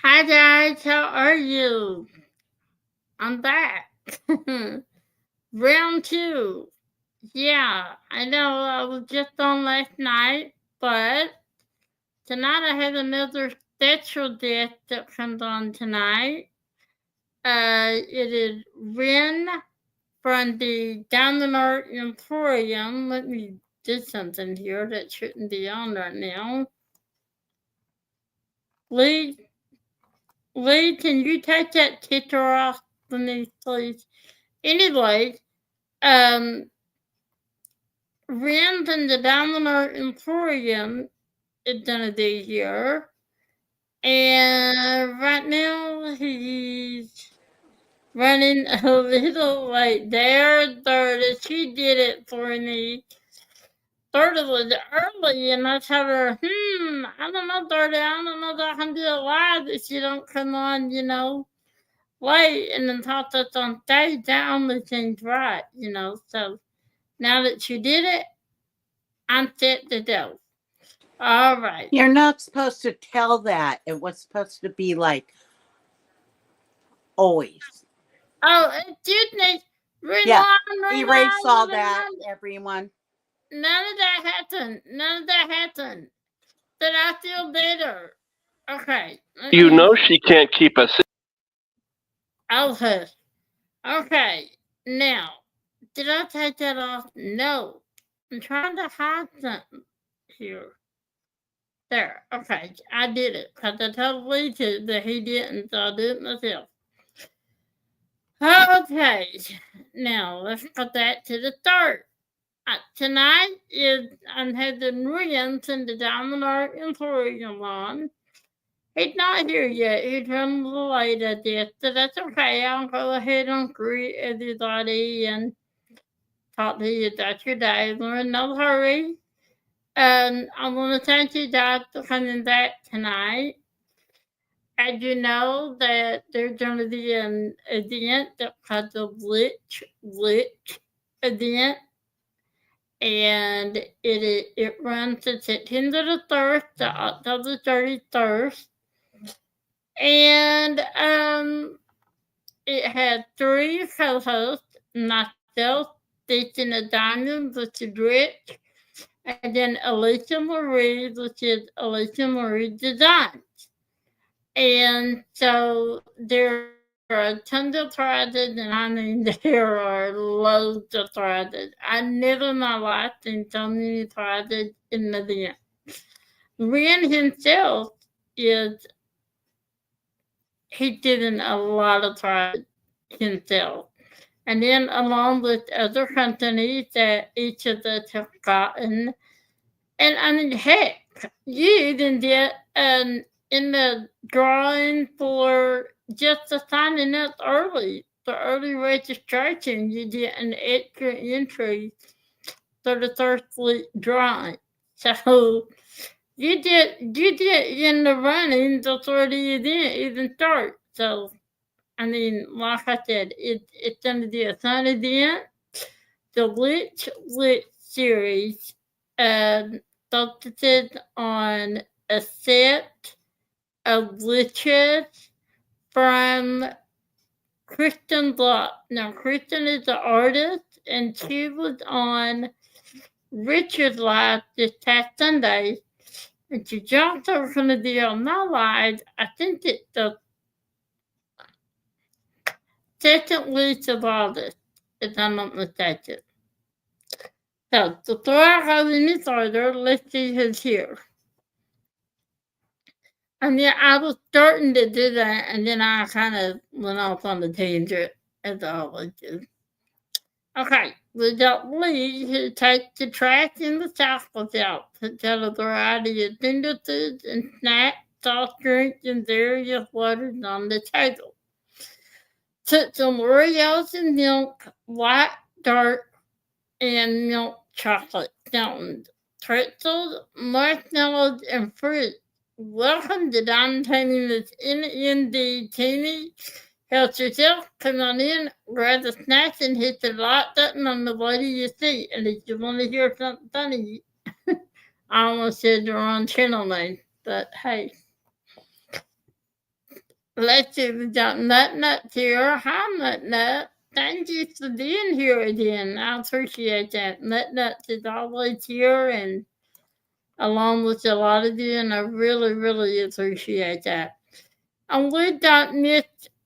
Hi guys, how are you? I'm back. Round two. Yeah, I know I was just on last night, but tonight I have another special guest that comes on tonight. It is Ren from the Diamond Art Emporium. Let me do something here that shouldn't be on right now. Lee, Lee, can you take that picture off for me, please? Anyway, um, Rand and the Diamond Emporium is gonna be here. And right now he's running a little late. There, Third, she did it for me. Third was early, and I told her, I don't know, Third, I don't know that I can do it live if you don't come on, late and then talk us on stage. That only seems right, So now that you did it, I'm set to go. All right. You're not supposed to tell that. It was supposed to be like always. Oh, excuse me. Yeah. Rewind, Erase all that, rewind. everyone. None of that happened. None of that happened. Then I feel better. Okay. You know she can't keep a secret. Oh, hush. Okay. Now, did I take that off? No. I'm trying to hide something here. There. Okay. I did it because I told Lee to, but he didn't, so I did it myself. Okay. Now, let's go back to the start. Tonight is I'm having Williams in the Diamond Art Emporium on. He's not here yet. He's running a little late at this, but that's okay. I'll go ahead and greet everybody and talk to you about your day. We're in no hurry. And I want to thank you guys for coming back tonight. As you know that there's going to be an event that's called the Lich event, and it runs to September the 1st to October 31st. And it had three co-hosts, myself, Stacey the Diamond, which is Rich, and then Alicia Marie, which is Alicia Marie Designs. And so there are tons of prizes, and I mean, there are loads of prizes. I never in my life seen so many prizes in the event. Ryan himself is, he's given a lot of prizes himself. And then along with other companies that each of us have gotten. And I mean, heck, you even did in the drawing for just the signing up early, for early registration, you did an extra entry for the thirsty drawing. So you did in the running before the event even starts. So I mean, like I said, it's gonna be a fun event. The Lit series focuses on a set of liches from Kristen Block. Now, Kristen is an artist, and she was on Richard's live this past Sunday, and she's also going to be on my live. I think it's the second week of August, if I'm not mistaken. So, before I go any further, let's see who's here. I mean, I was starting to do that, and then I kind of went off on the tangent, as I always do. Okay, we got Lee, who takes the trash and the samples out to tell a variety of finger foods and snacks, soft drinks, and various waters on the table. Put some Oreos and milk, white, dark, and milk chocolate fountains, pretzels, marshmallows, and fruit. Welcome to Diamond Painting with NND Teeny. Help yourself, come on in, grab the snacks, and hit the like button on the way to your seat. And if you want to hear something funny, I almost said the wrong channel name, but hey. let's see, we got Nut here. Hi, Nut. Thank you for being here again. I appreciate that. Nut is always here and along with a lot of you, and I really, really appreciate that. And we got Miss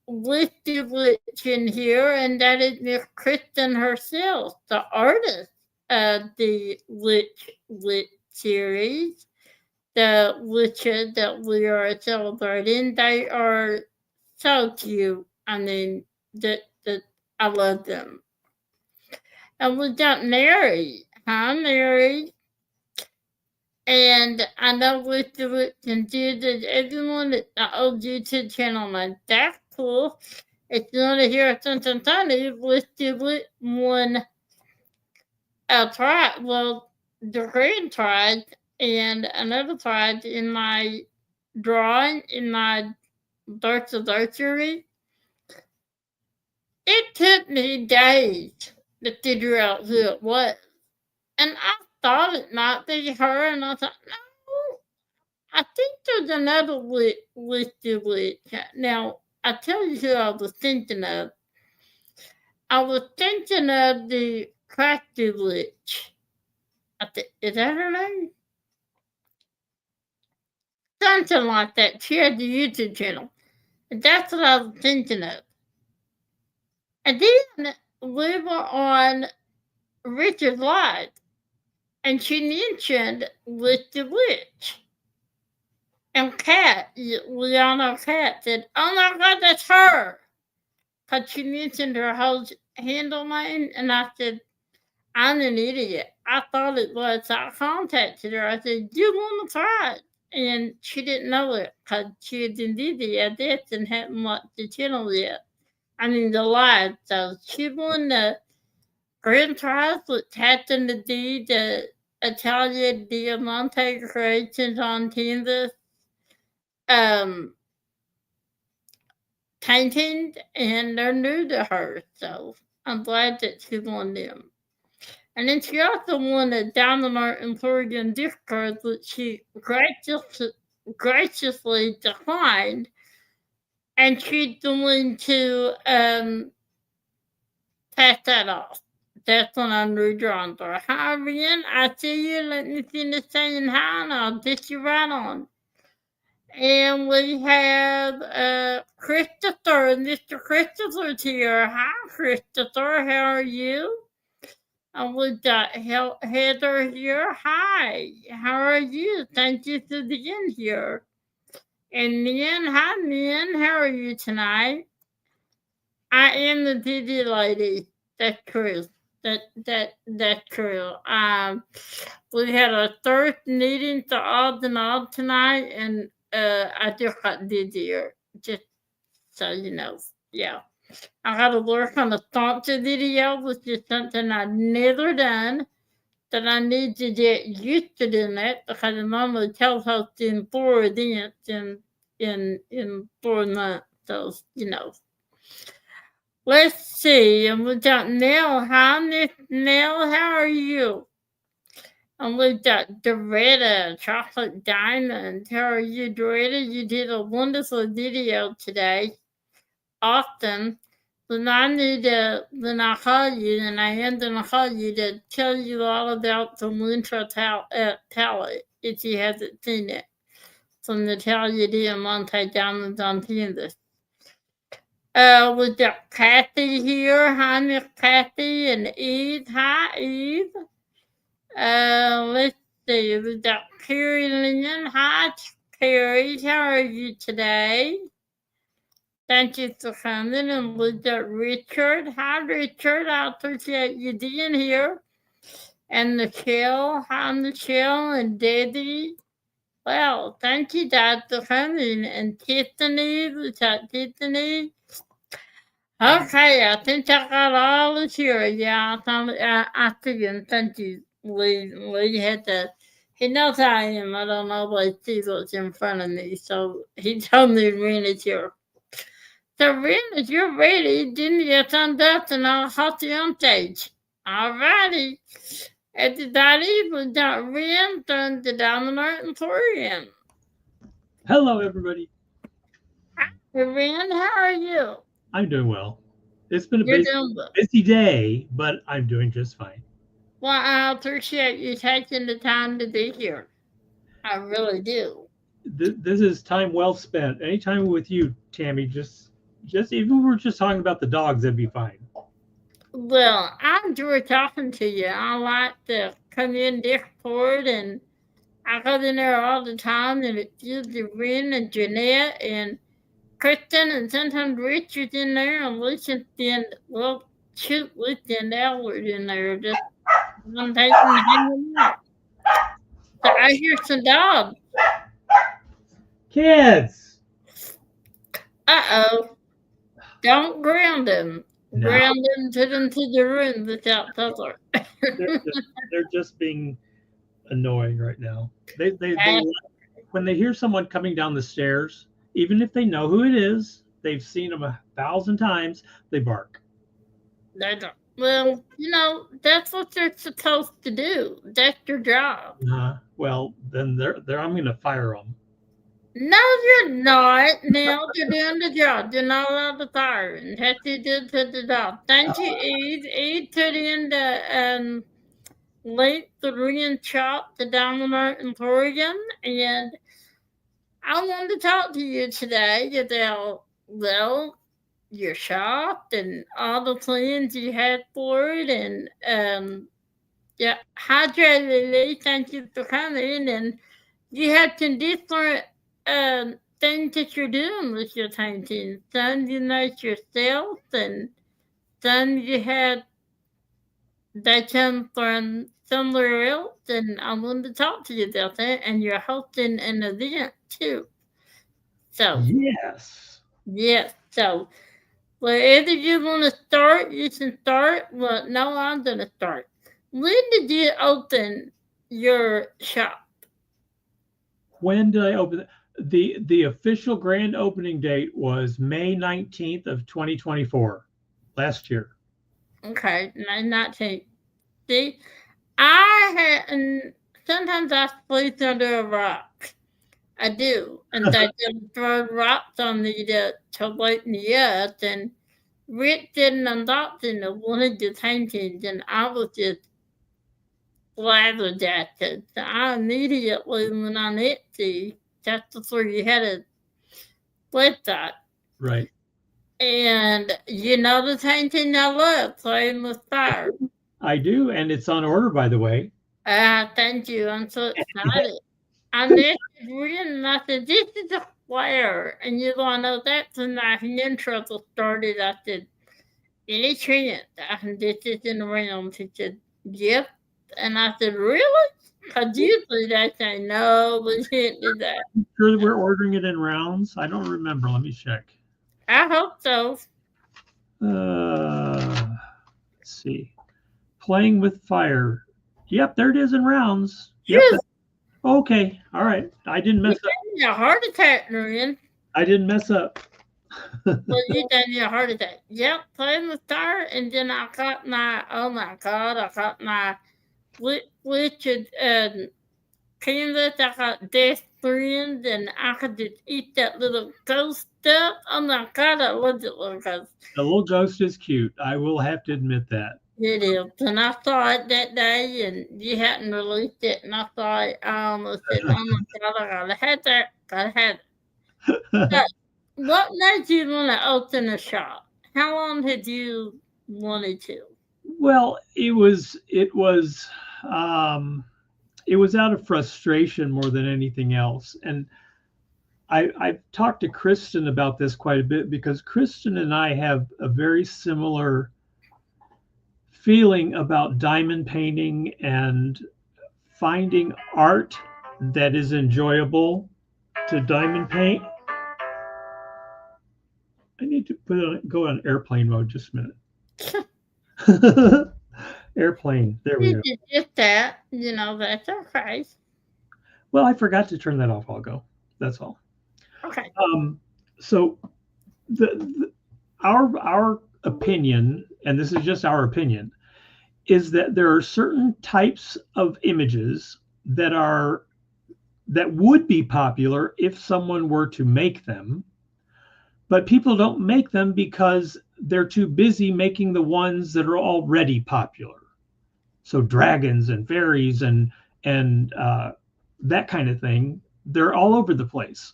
Listy Witch in here, and that is Miss Kristen herself, the artist of the Witch series. The witches that we are celebrating, they are so cute. I mean, that I love them. And we got Mary. Hi, Mary. And I know with the Witch and did everyone at the old YouTube channel, man. That's cool. If you want to hear something funny, with the Witch one tried, well, the Korean tried, and another tried in my drawing in my Darts of Archery. It took me days to figure out who it was. And I thought it might be her, and I thought, no, I think there's another witch. Now, I tell you who I was thinking of. I was thinking of the Crafty Witch. Is that her name? Something like that. She had the YouTube channel. And that's what I was thinking of. And then we were on Richard's Live, and she mentioned with the witch. And Kat, we all know Kat, said, "Oh my God, that's her." Because she mentioned her whole handle name, and I said, "I'm an idiot. I thought it was." So I contacted her. I said, "You want to try it?" And she didn't know it because she had been busy at this and hadn't watched the channel yet. I mean, the live. So she won the grand prize, which happened to be the Italia Diamante Creations on Canvas painting, and they're new to her. So I'm glad that she won them. And then she also won a Diamond Art Emporium gift card, which she graciously declined. And she's going to pass that off. That's what I'm redrawn for. Hi, Rian. I see you. Let me finish saying hi, and I'll get you right on. And we have Christopher. Mr. Christopher's here. Hi, Christopher. How are you? And we've got Heather here. Hi. How are you? Thank you for being here. And Min. Hi, Min. How are you tonight? I am the busy lady. That's true. That's true. We had a third meeting to odds and odds tonight, and I just got busier. Just so you know, yeah. I got to work on the sponsor video, which is something I've never done. That I need to get used to doing that because I'm normally hosting 4 events in 4 months. So you know. Let's see, and we've got Nell. Hi, Miss Nell, how are you? And we've got Doretta, Chocolate Diamond. How are you, Doretta? You did a wonderful video today. Awesome. When I call you, and I am going to call you to tell you all about the winter palette, if you haven't seen it, from Natalia Diamante Diamonds on Canvas. We've got Kathy here. Hi, Miss Kathy, and Eve. Hi, Eve. Let's see. We've got Carrie Lynn. Hi, Carrie. How are you today? Thank you for coming. And we've got Richard. Hi, Richard. I appreciate you being here. And Michelle. Hi, Michelle, and Debbie. Well, thank you guys for coming. And Tiffany. We've got Tiffany. Okay, I think I got all this here. Yeah, I figured. Thank you. We had to. He knows I am. I don't always see what's in front of me, so he told me Ren is here. So Ren, if you're ready, give me a thumbs up and I'll hop you on stage. Alrighty. Everybody, we got Ren from the Diamond Art Emporium. Hello, everybody. Hey, Rand, how are you? I'm doing well. It's been a You're doing well. busy day, but I'm doing just fine. Well, I appreciate you taking the time to be here. I really do. This is time well spent. Anytime with you, Tammy, just even if we're just talking about the dogs, that'd be fine. Well, I enjoy talking to you. I like to come in Discord and I go in there all the time and it's usually Ren and Jeanette and Kristen and sometimes Richard's in there and Lucian's in, well, shoot, Lucian and Edward in there just one taking hanging out. So I hear some dogs. Kids! Uh-oh. Don't ground them. No. Ground them, put them to the room without color. They're just being annoying right now. They when they hear someone coming down the stairs, even if they know who it is, they've seen them 1,000 times, they bark. They don't. Well, that's what they're supposed to do. That's your job. Well, then they're I'm going to fire them. No, you're not. Now you're doing the job. You're not allowed to fire. And that's what you did to the dog. Thank you, Eve. Eve put in the link to Ring Shop, the Diamond Emporium, and I wanted to talk to you today about, well, your shop and all the plans you had for it. And yeah, hi, Lily. Thank you for coming. And you have some different things that you're doing with your painting. Some you make yourself, and some you had that come from somewhere else. And I wanted to talk to you about that. And you're hosting an event too. So Yes. yes, so wherever you want to start, you can start. Well, no, I'm going to start. When did you open your shop? When did I open it? The official grand opening date was May 19th of 2024, last year. Okay, May 19th. See, I had, and sometimes I sleep under a rock. I do, and they just throw rocks on me to wake me up. And Rick did an unboxing of one of the paintings, and I was just flabbergasted. So I immediately went on Etsy just before you had a website. Right. And the painting I love, Playing with Fire. I do, and it's on order, by the way. Thank you. I'm so excited. I messaged Ren and I said, this is a flare. And you're going, oh, that's when my hand trouble started. I said, any chance I can get this in the realm? She said, yep. And I said, really? Because usually they say, no, we can't do that. Sure that we're ordering it in rounds? I don't remember. Let me check. I hope so. Let's see. Playing with Fire. Yep, there it is in rounds. Yep. Yes. Okay. All right. I didn't mess up. You gave me a heart attack, Marin. I didn't mess up. Well, you gave me a heart attack. Yep, Playing with Fire. And then I got my, oh my God, I got my Richard canvas. I got Death Friend, and I could just eat that little ghost stuff. Oh my God, I love the little ghost. The little ghost is cute. I will have to admit that. It is. And I saw it that day, and you hadn't released it, and I saw it. I almost said, oh my God, I gotta have that. Gotta have it. So, what made you want to open a shop? How long had you wanted to? Well, it was out of frustration more than anything else. And I've talked to Kristen about this quite a bit because Kristen and I have a very similar feeling about diamond painting and finding art that is enjoyable to diamond paint. I need to go on airplane mode just a minute. Airplane. There we go. Just that, that's okay. Well, I forgot to turn that off. I'll go. That's all. Okay. So our opinion, and this is just our opinion, is that there are certain types of images that would be popular if someone were to make them, but people don't make them because they're too busy making the ones that are already popular. So dragons and fairies and that kind of thing, they're all over the place.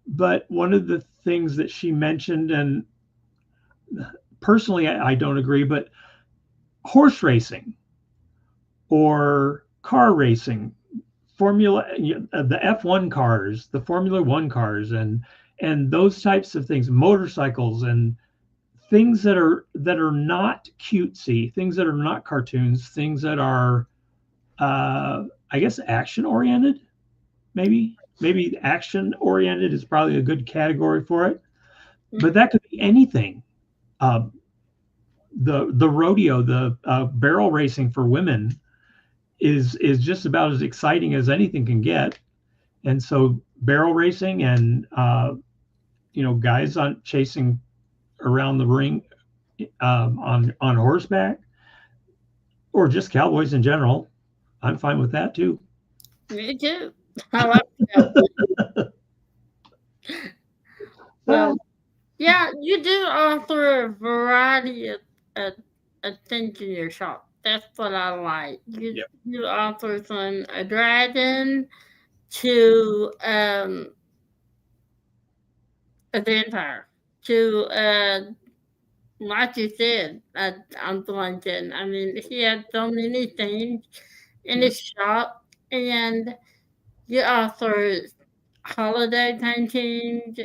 But one of the things that she mentioned, and personally I don't agree, but horse racing or car racing, the F1 cars, the Formula One cars, and those types of things, motorcycles and things that are not cutesy, things that are not cartoons, things that are, I guess, action oriented. Maybe action oriented is probably a good category for it. But that could be anything. The rodeo, the barrel racing for women is just about as exciting as anything can get. And so barrel racing and guys on chasing around the ring on horseback, or just cowboys in general, I'm fine with that too. Me too. I like that. Well, yeah, you do offer a variety of things in your shop. That's what I like. You offer from a dragon to a vampire to like you said, I'm blanking. I mean, he had so many things in his shop, and you offer holiday paintings,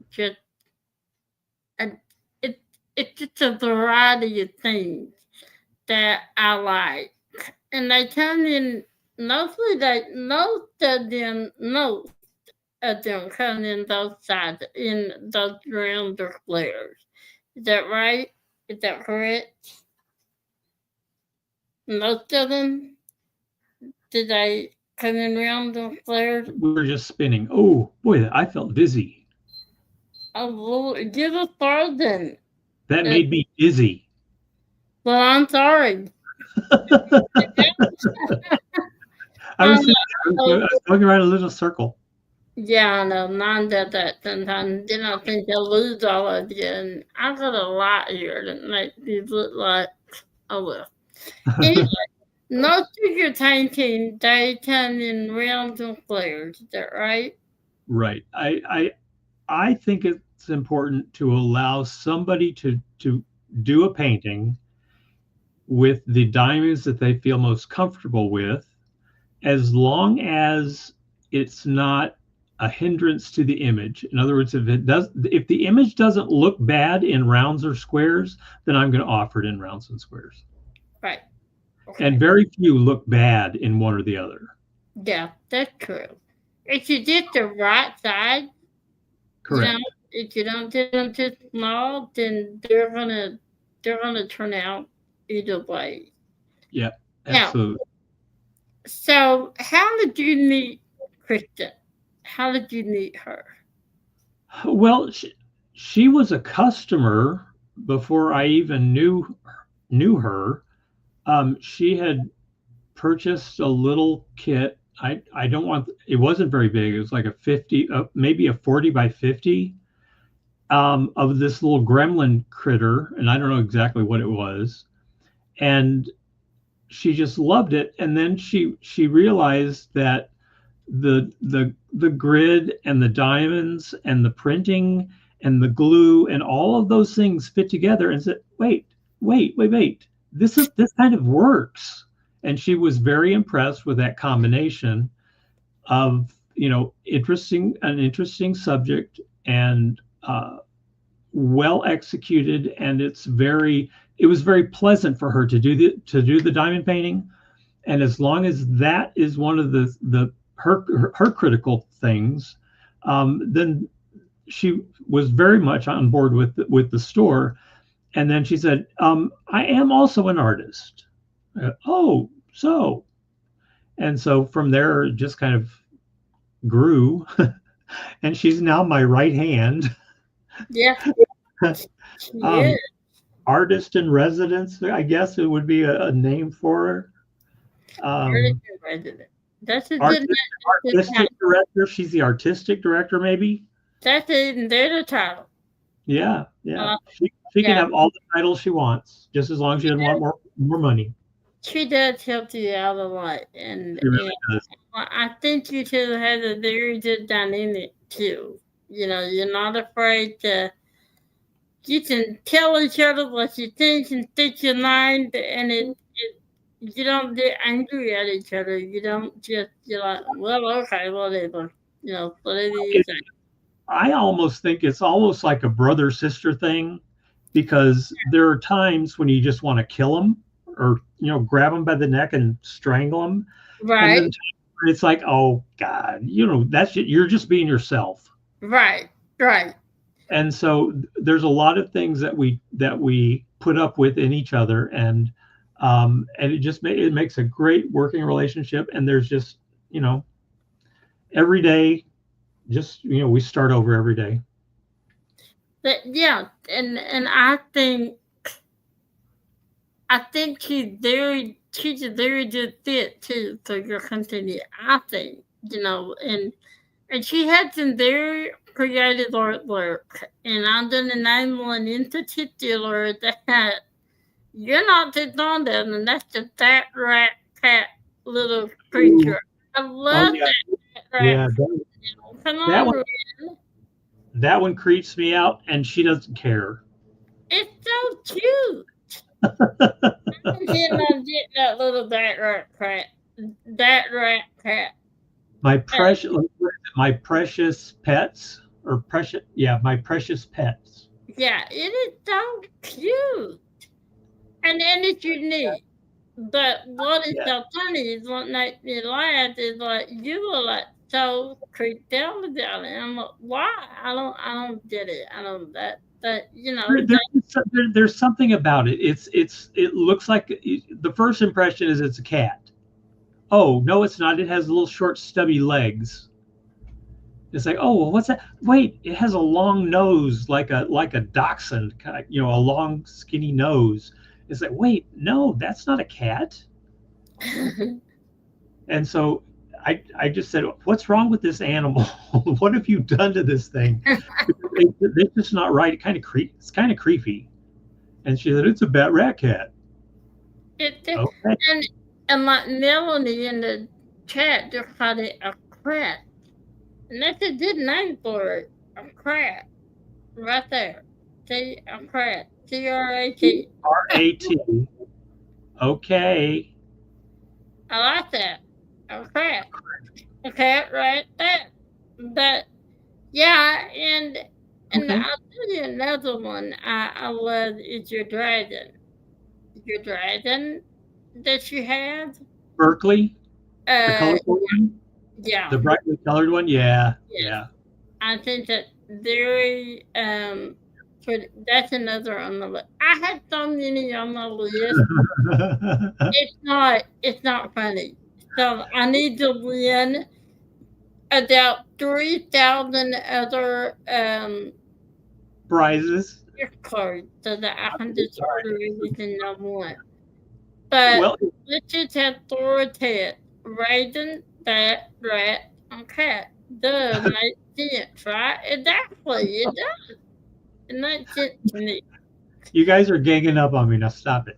just and it's just a variety of things that I like, and they come in mostly. Most of them come in those sides, in those round or squares. Is that right? Is that correct? Most of them? Did they come in round or squares? We were just spinning. Oh boy, I felt dizzy. Oh Lord, give us pardon. That made me dizzy. Well, I'm sorry. I was going around a little circle. Yeah, I know. Mine does that sometimes. Then I think I'll lose all of you. And I've got a lot here that makes me look like, oh well. Anyway, most of your painting, they come in rounds and squares. Is that right? Right. I think it's important to allow somebody to do a painting with the diamonds that they feel most comfortable with, as long as it's not a hindrance to the image. In other words, if the image doesn't look bad in rounds or squares, then I'm going to offer it in rounds and squares. Right. Okay. And very few look bad in one or the other. Yeah, that's true. If you did the right side, Correct. If you don't do them too small, then they're gonna turn out either way. Yep, absolutely. Now, so how did you meet Kristen? How did you meet her? Well, she was a customer before I even knew her. She had purchased a little kit. I don't want, it wasn't very big. It was like a 50, maybe a 40 by 50 of this little gremlin critter, and I don't know exactly what it was. And she just loved it. And then she realized that the grid and the diamonds and the printing and the glue and all of those things fit together, and said, wait, this kind of works. And she was very impressed with that combination of, an interesting subject and well executed. And it was very pleasant for her to do the diamond painting. And as long as that is one of her critical things, then she was very much on board with the store. And then she said, I am also an artist. And so from there it just kind of grew. And she's now my right hand. Yeah. Artist in residence, I guess it would be a name for her. Artist in residence. That's a good artistic director. She's the artistic director, maybe. That's even their title. Yeah. Uh, She can yeah. have all the titles she wants, just as long as she doesn't want more money. She does help you out a lot, and She really does. I think you two have a very good dynamic too. You know, you're not afraid to. You can tell each other what you think and think your mind, and you don't get angry at each other. You don't just you're like, well, okay, whatever. You know, whatever you say. I almost think it's almost like a brother-sister thing, because there are times when you just want to kill them, or grab them by the neck and strangle them, and Right, then it's like, oh God, you're just being yourself. right, right. And so there's a lot of things that we put up with in each other, and it makes a great working relationship. And there's just every day, just we start over every day. But yeah, and I think she's a very good fit too for your company. I think, and she had some very creative artwork, and I'm gonna name one in particular that you're not just on that, and that's the fat rat cat little creature. I love yeah. that rat. Yeah, Come that on, one Ruben. that one creeps me out, and she doesn't care. It's so cute. I'm getting on getting that little bat rat cat. That rat cat. My precious pets, or my precious pets. Yeah, it is so cute. And it's unique. But what is Yeah. so funny is what makes me laugh is like you were like so creeped out about it. I'm like, why? I don't get it. I don't that There's something about it. It looks like, the first impression is it's a cat. Oh no, it's not. It has little short stubby legs. It's like, oh well, what's that? Wait, it has a long nose, like a dachshund, kind of, a long skinny nose. It's like, wait, no, that's not a cat. And so I just said, what's wrong with this animal? What have you done to this thing? It's just not right. It's kind of creepy. And she said, it's a bat rat cat. it Okay. and like Melanie in the chat just called it a crat. And that's a good name for it. A crat. Right there. See, a crat. CRAT. RAT. Okay. I like that. A crat. A cat right there. But yeah, and Okay. I'll tell you another one I love is your dragon. Your dragon that you have. Berkeley, the Uh colorful one, yeah. the brightly colored one. Yeah. Yes. Yeah. I think that very that's another on the list. I had so many on the list. It's not funny. So I need to win about 3,000 other Prizes. gift cards so that I can just order everything I want. But Well, let's just have Thor Ted, Raven, Bat, Rat, and Cat. Duh, makes sense, right? Exactly, it does. It makes sense to me. you guys are ganging up on me. Now stop it.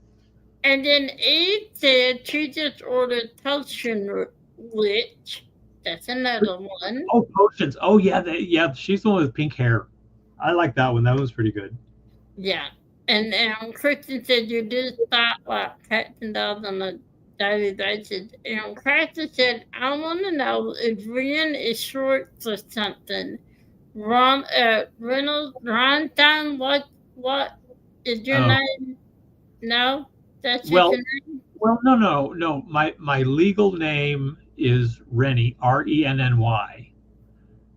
And then Eve said she just ordered Potion Witch. That's another one. Oh, potions. Oh yeah, she's the one with pink hair. I like that one. That was pretty good. Yeah. And Kristen said you do stop like cats and dogs on a daily basis. And Kristen said, I want to know if Ren is short for something. Reynolds, Ron, what is your Oh. name? No? That's Well, your name? well, no. My legal name is Renny, Renny.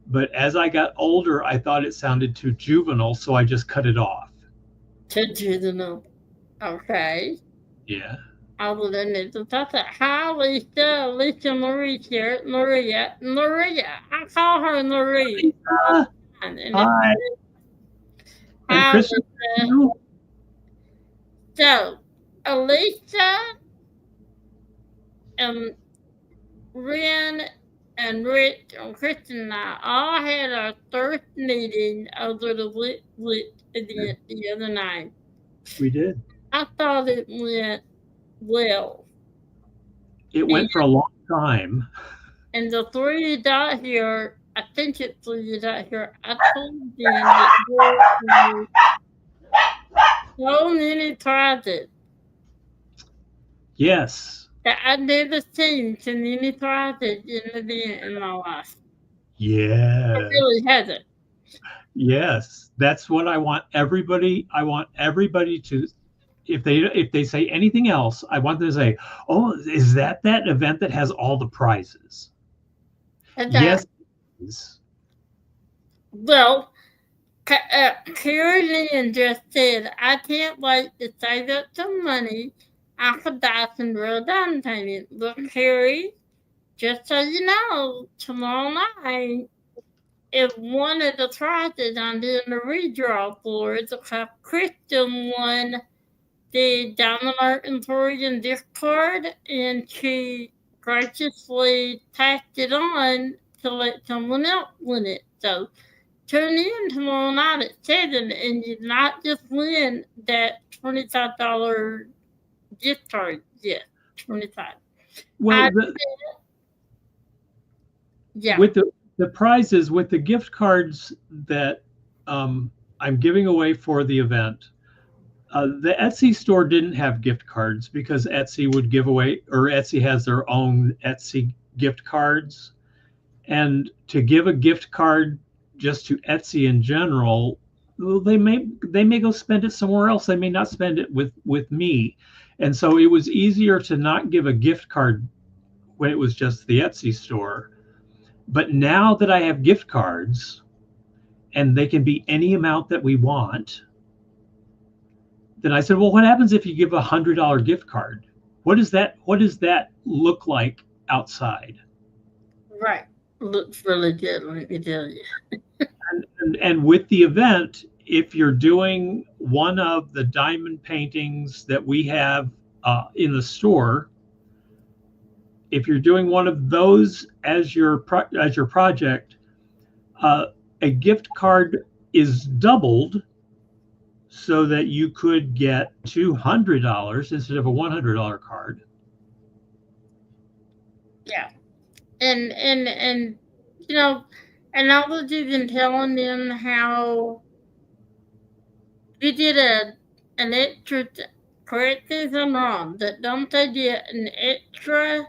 But as I got older, I thought it sounded too juvenile, so I just cut it off. To juvenile. Okay. Yeah. I would have never thought that. Hi, Lisa. Lisa Marie here. Maria. I call her Marie. Hi. Hi, And Kristen, Lisa. So, Elisa, Ren, and Rich and Kristen and I all had our first meeting over the Lit event the other night. We did. I thought it went well. It went for a long time. And the three that here, I think it's three that here, I told them that there were so many prizes Yes. that I've never seen so many prizes in an event in my life. Yeah. It really hasn't. Yes. That's what I want everybody. I want everybody to, if they say anything else, I want them to say, "Oh, is that event that has all the prizes?" And Yes. It is. well, Carrie Lynn just said, I can't wait to save up some money. I could buy some real diamond painting. Look, Carrie, just so you know, tomorrow night, if one of the prizes I'm doing a redraw for is because Kristen won the Diamond Art Emporium gift card, and she graciously passed it on to let someone else win it. So tune in tomorrow night at 7 and you not just win that $25 gift card. Yes, 25. Well, Yeah. with the prizes, with the gift cards that I'm giving away for the event, the Etsy store didn't have gift cards because Etsy would give away, or Etsy has their own Etsy gift cards. And to give a gift card just to Etsy in general, well, they may go spend it somewhere else. They may not spend it with me. And so it was easier to not give a gift card when it was just the Etsy store. But now that I have gift cards and they can be any amount that we want, then I said, well, what happens if you give a $100 gift card? What does that look like outside? Right. Looks really good, let me tell you. And with the event, if you're doing one of the diamond paintings that we have in the store, if you're doing one of those as your project, a gift card is doubled so that you could get $200 instead of a $100 card. Yeah. And you know, and I was even telling them how we did an extra, correct me if I'm wrong, but don't they get an extra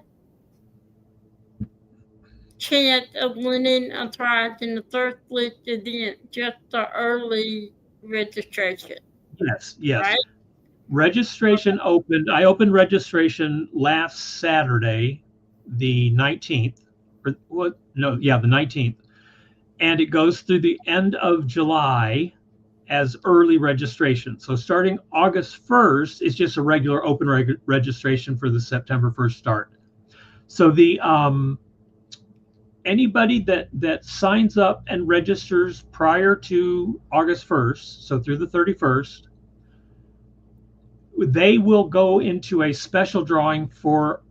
chance of winning a prize in the first list event, just the early registration? Yes. Right? Registration opened. I opened registration last Saturday, the 19th. Or what? No, yeah, the 19th. And it goes through the end of July as early registration. So starting August 1st is just a regular open registration for the September 1st start. So the anybody that signs up and registers prior to August 1st, so through the 31st, they will go into a special drawing for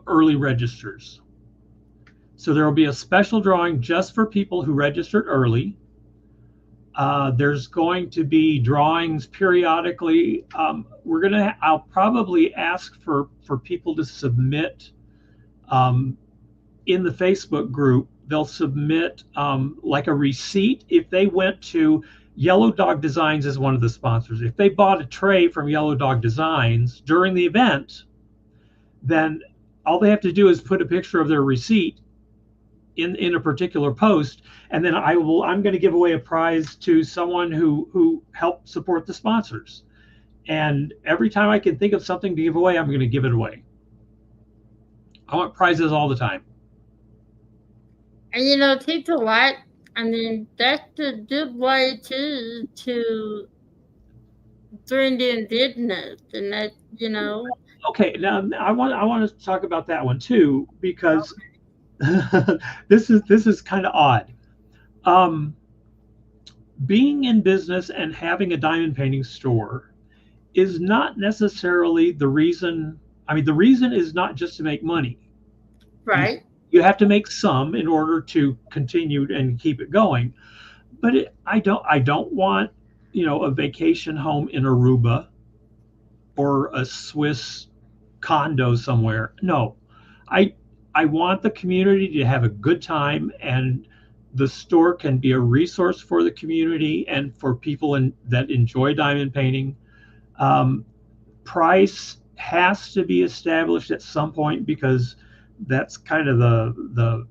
early registers. So there will be a special drawing just for people who registered early. There's going to be drawings periodically. I'll probably ask for people to submit in the Facebook group. They'll submit like a receipt if they went to Yellow Dog Designs is one of the sponsors. If they bought a tray from Yellow Dog Designs during the event, then all they have to do is put a picture of their receipt in a particular post, and then I'm going to give away a prize to someone who helped support the sponsors. And every time I can think of something to give away, I'm going to give it away. I want prizes all the time. And you know, people like, I mean, that's a good way to bring in business, and that, you know. Okay, now I want to talk about that one too, because this is kind of odd. Being in business and having a diamond painting store is not necessarily the reason. I mean, the reason is not just to make money. Right. You have to make some in order to continue and keep it going. But I don't want, a vacation home in Aruba or a Swiss condo somewhere. No, I I want the community to have a good time, and the store can be a resource for the community and for people that enjoy diamond painting. Um, Price has to be established at some point because that's kind of the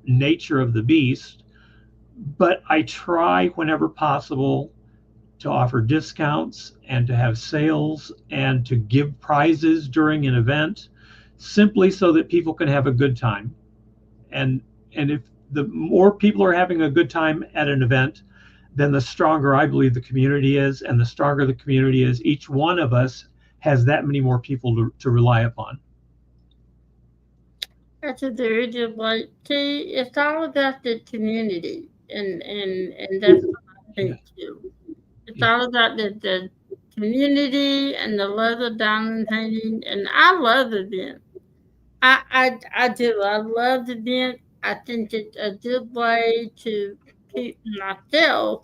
nature of the beast. But I try whenever possible to offer discounts and to have sales and to give prizes during an event simply so that people can have a good time. And if the more people are having a good time at an event, then the stronger I believe the community is, and the stronger the community is, each one of us has that many more people to rely upon. That's a very good point. See, it's all about the community, and that's what I think too. It's Yeah. all about the community and the love of diamond painting, and I love events. I do. I love events. I think it's a good way to keep myself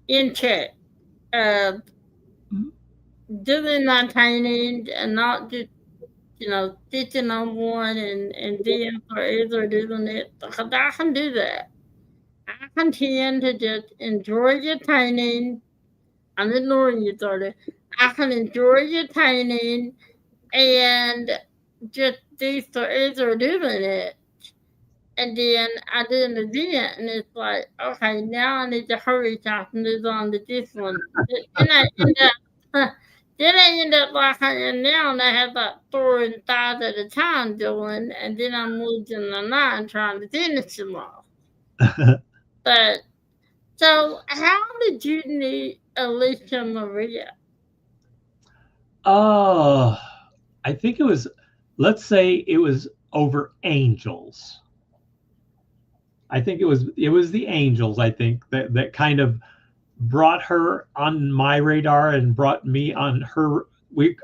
in check. Uh, doing my painting and not just sitting on one and being forever doing it because I can do that. I can tend to just enjoy your painting. I'm ignoring you, Thordy. I can enjoy your painting and just be forever doing it. And then I do an event and it's like, okay, now I need to hurry so I can move on to this one. Then I end up then I end up like and now and I have like 4 and 5 at a time doing and then I'm losing the 9 trying to finish them all. But so how did you meet Alicia Maria? Oh, I think it was, let's say it was over angels. I think it was the angels, I think, that kind of brought her on my radar and brought me on her.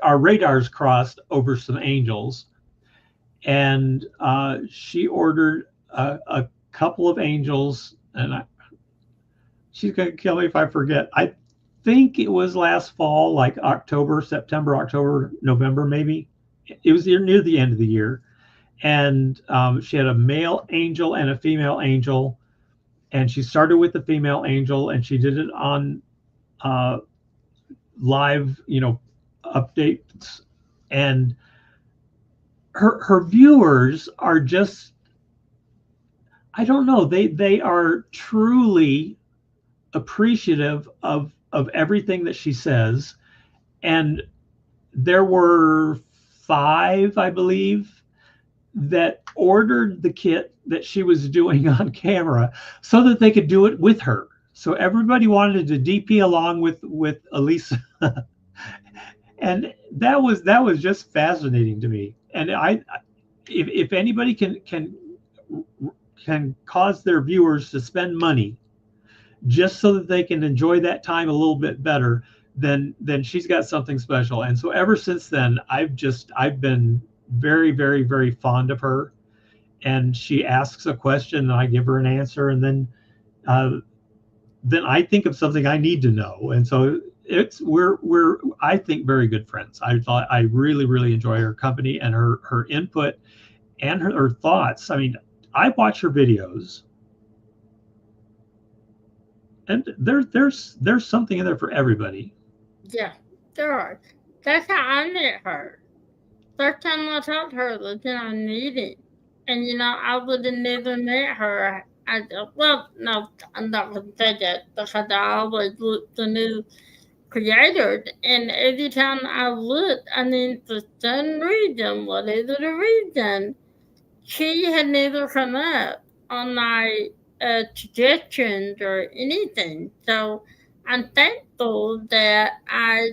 Our radars crossed over some angels, and she ordered a couple of angels, and she's gonna kill me if I forget. I think it was last fall, like October, September, October, November, maybe. It was near the end of the year, and she had a male angel and a female angel, and she started with the female angel, and she did it on uh, live, updates, and her viewers are just, I don't know, they are truly appreciative of everything that she says. And there were 5, I believe, that ordered the kit that she was doing on camera so that they could do it with her. So everybody wanted to DP along with Elisa. And that was just fascinating to me. And if anybody can cause their viewers to spend money just so that they can enjoy that time a little bit better, then she's got something special. And so ever since then, I've been very, very, very fond of her. And she asks a question, and I give her an answer, and then I think of something I need to know. And so we're I think very good friends. I really, really enjoy her company and her input and her thoughts. I mean, I watch her videos, and there's something in there for everybody. Yeah, there are. That's how I met her. First time I talked to her was in a meeting. And I would have never met her. Well, no, I'm not going to say that because I always look for new creators. And every time I looked, I mean, for some reason, whatever the reason, she had never come up on my suggestions or anything. So I'm thankful that I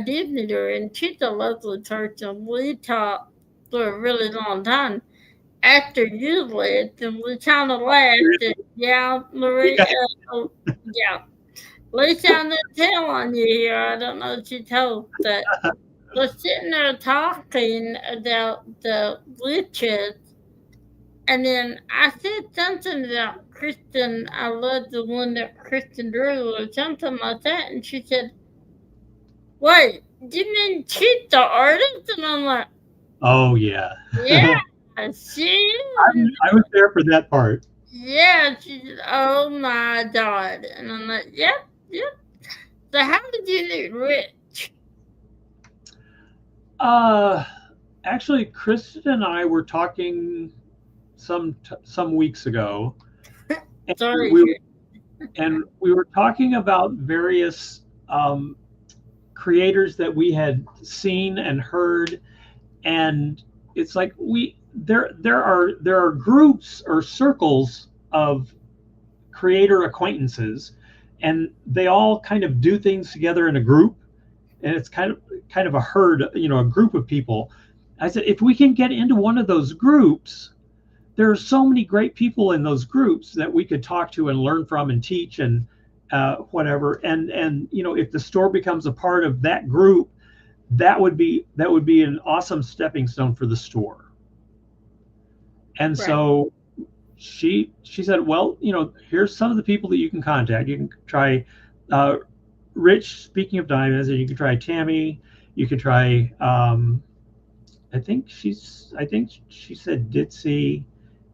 did meet her, and she's a lovely person. We talked for a really long time after you left, and we kind of laughed. And, yeah, Marie, yeah, Lisa, I'm not telling you here. I don't know if she told, but we're sitting there talking about the witches And then I said something about Kristen. I love the one that Kristen drew or something like that. And she said, "Wait, you mean she's the artist?" And I'm like, Oh yeah. "Yeah, she is." I was there for that part. Yeah, she said, "Oh my God." And I'm like, "Yep, yep." So how did you meet Rich? Actually, Kristen and I were talking some weeks ago, and Sorry. we were talking about various creators that we had seen and heard, and it's like there are groups or circles of creator acquaintances, and they all kind of do things together in a group, and it's kind of a herd, a group of people. I said, if we can get into one of those groups, there are so many great people in those groups that we could talk to and learn from and teach and whatever. And if the store becomes a part of that group, that would be an awesome stepping stone for the store. And Right. so she said, well, here's some of the people that you can contact. You can try Rich, speaking of diamonds, and you can try Tammy. You can try I think she said Ditzy,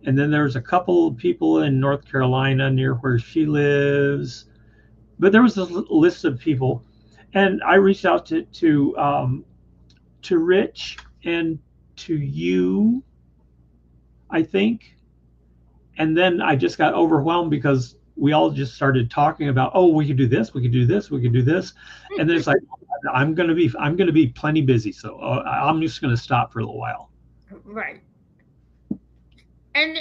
and then there's a couple of people in North Carolina near where she lives. But there was a list of people, and I reached out to Rich and to you, I think, and then I just got overwhelmed because we all just started talking about, oh, we could do this, we could do this, we could do this, and then it's like, I'm gonna be plenty busy, so I'm just gonna stop for a little while. Right. And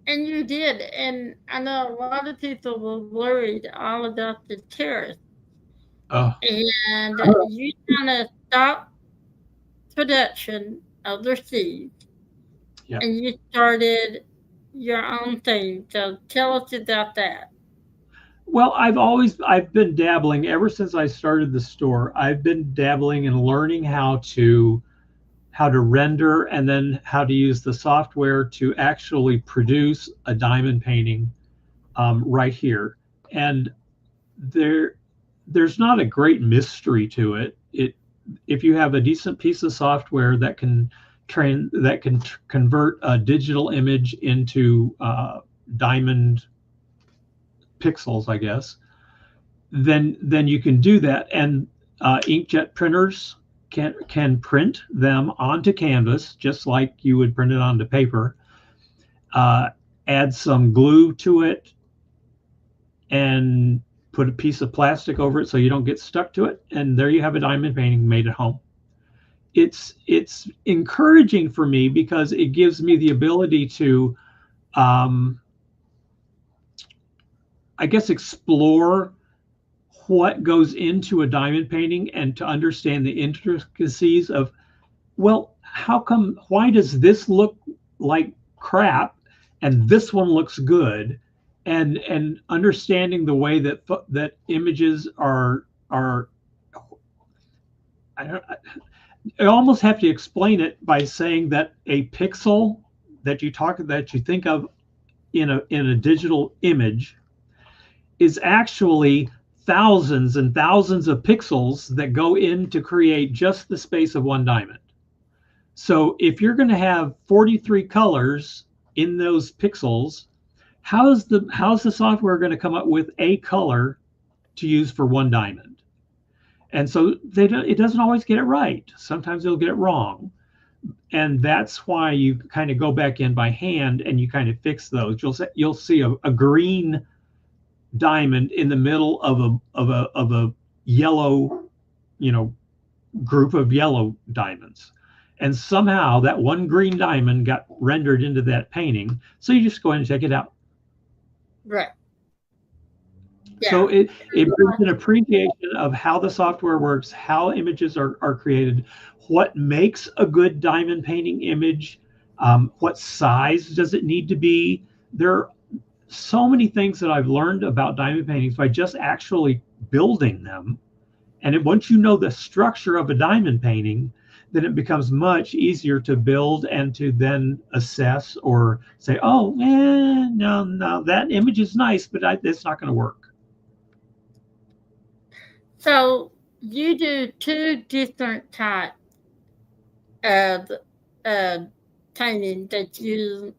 you did, and I know a lot of people were worried all about the tariffs, Oh, and you kind of stopped production of their seeds, yeah. and you started your own thing. So tell us about that. Well, I've been dabbling ever since I started the store. I've been dabbling and learning how to render and then how to use the software to actually produce a diamond painting right here. And there's not a great mystery to it. If you have a decent piece of software that can convert a digital image into diamond pixels, I guess, then you can do that. And inkjet printers can print them onto canvas just like you would print it onto paper. Add some glue to it and put a piece of plastic over it so you don't get stuck to it, and there you have a diamond painting made at home. It's encouraging for me because it gives me the ability to I guess explore what goes into a diamond painting and to understand the intricacies of, well, why does this look like crap and this one looks good, and understanding the way that images are I almost have to explain it by saying that a pixel that you think of in a digital image is actually thousands and thousands of pixels that go in to create just the space of one diamond. So if you're going to have 43 colors in those pixels, how's the software going to come up with a color to use for one diamond? And so it doesn't always get it right. Sometimes it'll get it wrong. And that's why you kind of go back in by hand and you kind of fix those. You'll see a green diamond in the middle of a yellow, group of yellow diamonds. And somehow that one green diamond got rendered into that painting. So you just go in and check it out. Right. Yeah. So it brings an appreciation of how the software works, how images are created, what makes a good diamond painting image, what size does it need to be. There are so many things that I've learned about diamond paintings by just actually building them. And once you know the structure of a diamond painting, then it becomes much easier to build and to then assess or say, oh, no, that image is nice, but it's not going to work. So you do two different types of painting that you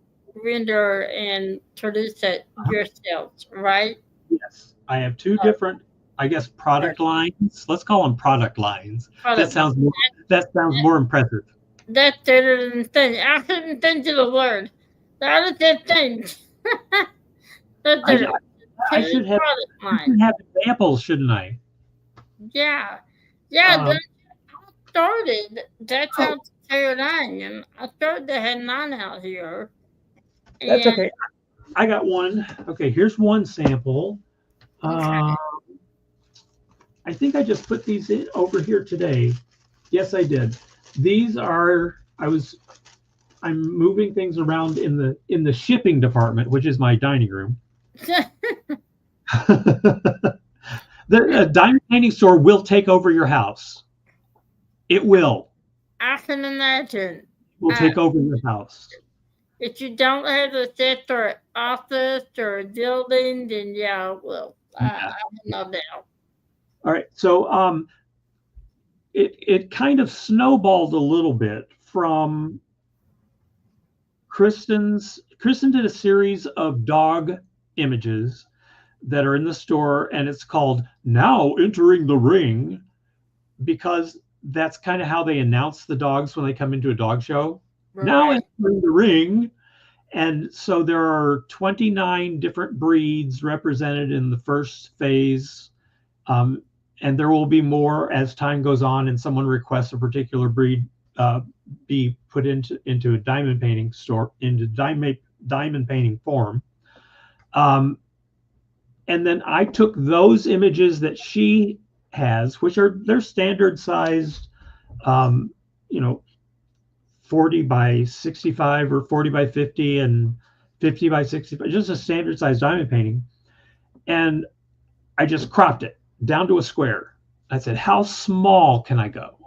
render and produce it yourselves, right? Yes, I have two different, I guess, product lines. Let's call them product lines. That sounds more impressive. That's better than thing. I couldn't think of the word. That is that thing. I should have examples, shouldn't I? Yeah. I started. That's how to tear it on. And I started to have 9 out here. That's okay. I got one. Okay, here's one sample. Okay. I think I just put these in over here today. Yes, I did. These are, I'm moving things around in the shipping department, which is my dining room. The diamond painting store will take over your house. It will. I can imagine. Will take over your house. If you don't have a set or office or a building, then yeah, it will. I have no doubt. All right. So it kind of snowballed a little bit from Kristen did a series of dog images that are in the store, and it's called Now Entering the Ring, because that's kind of how they announce the dogs when they come into a dog show. Right. Now entering the ring. And so there are 29 different breeds represented in the first phase. And there will be more as time goes on and someone requests a particular breed be put into a diamond painting store, into diamond painting form. And then I took those images that she has, which they're standard sized, 40 by 65 or 40 by 50 and 50 by 65, just a standard sized diamond painting. And I just cropped it down to a square. I said, how small can I go?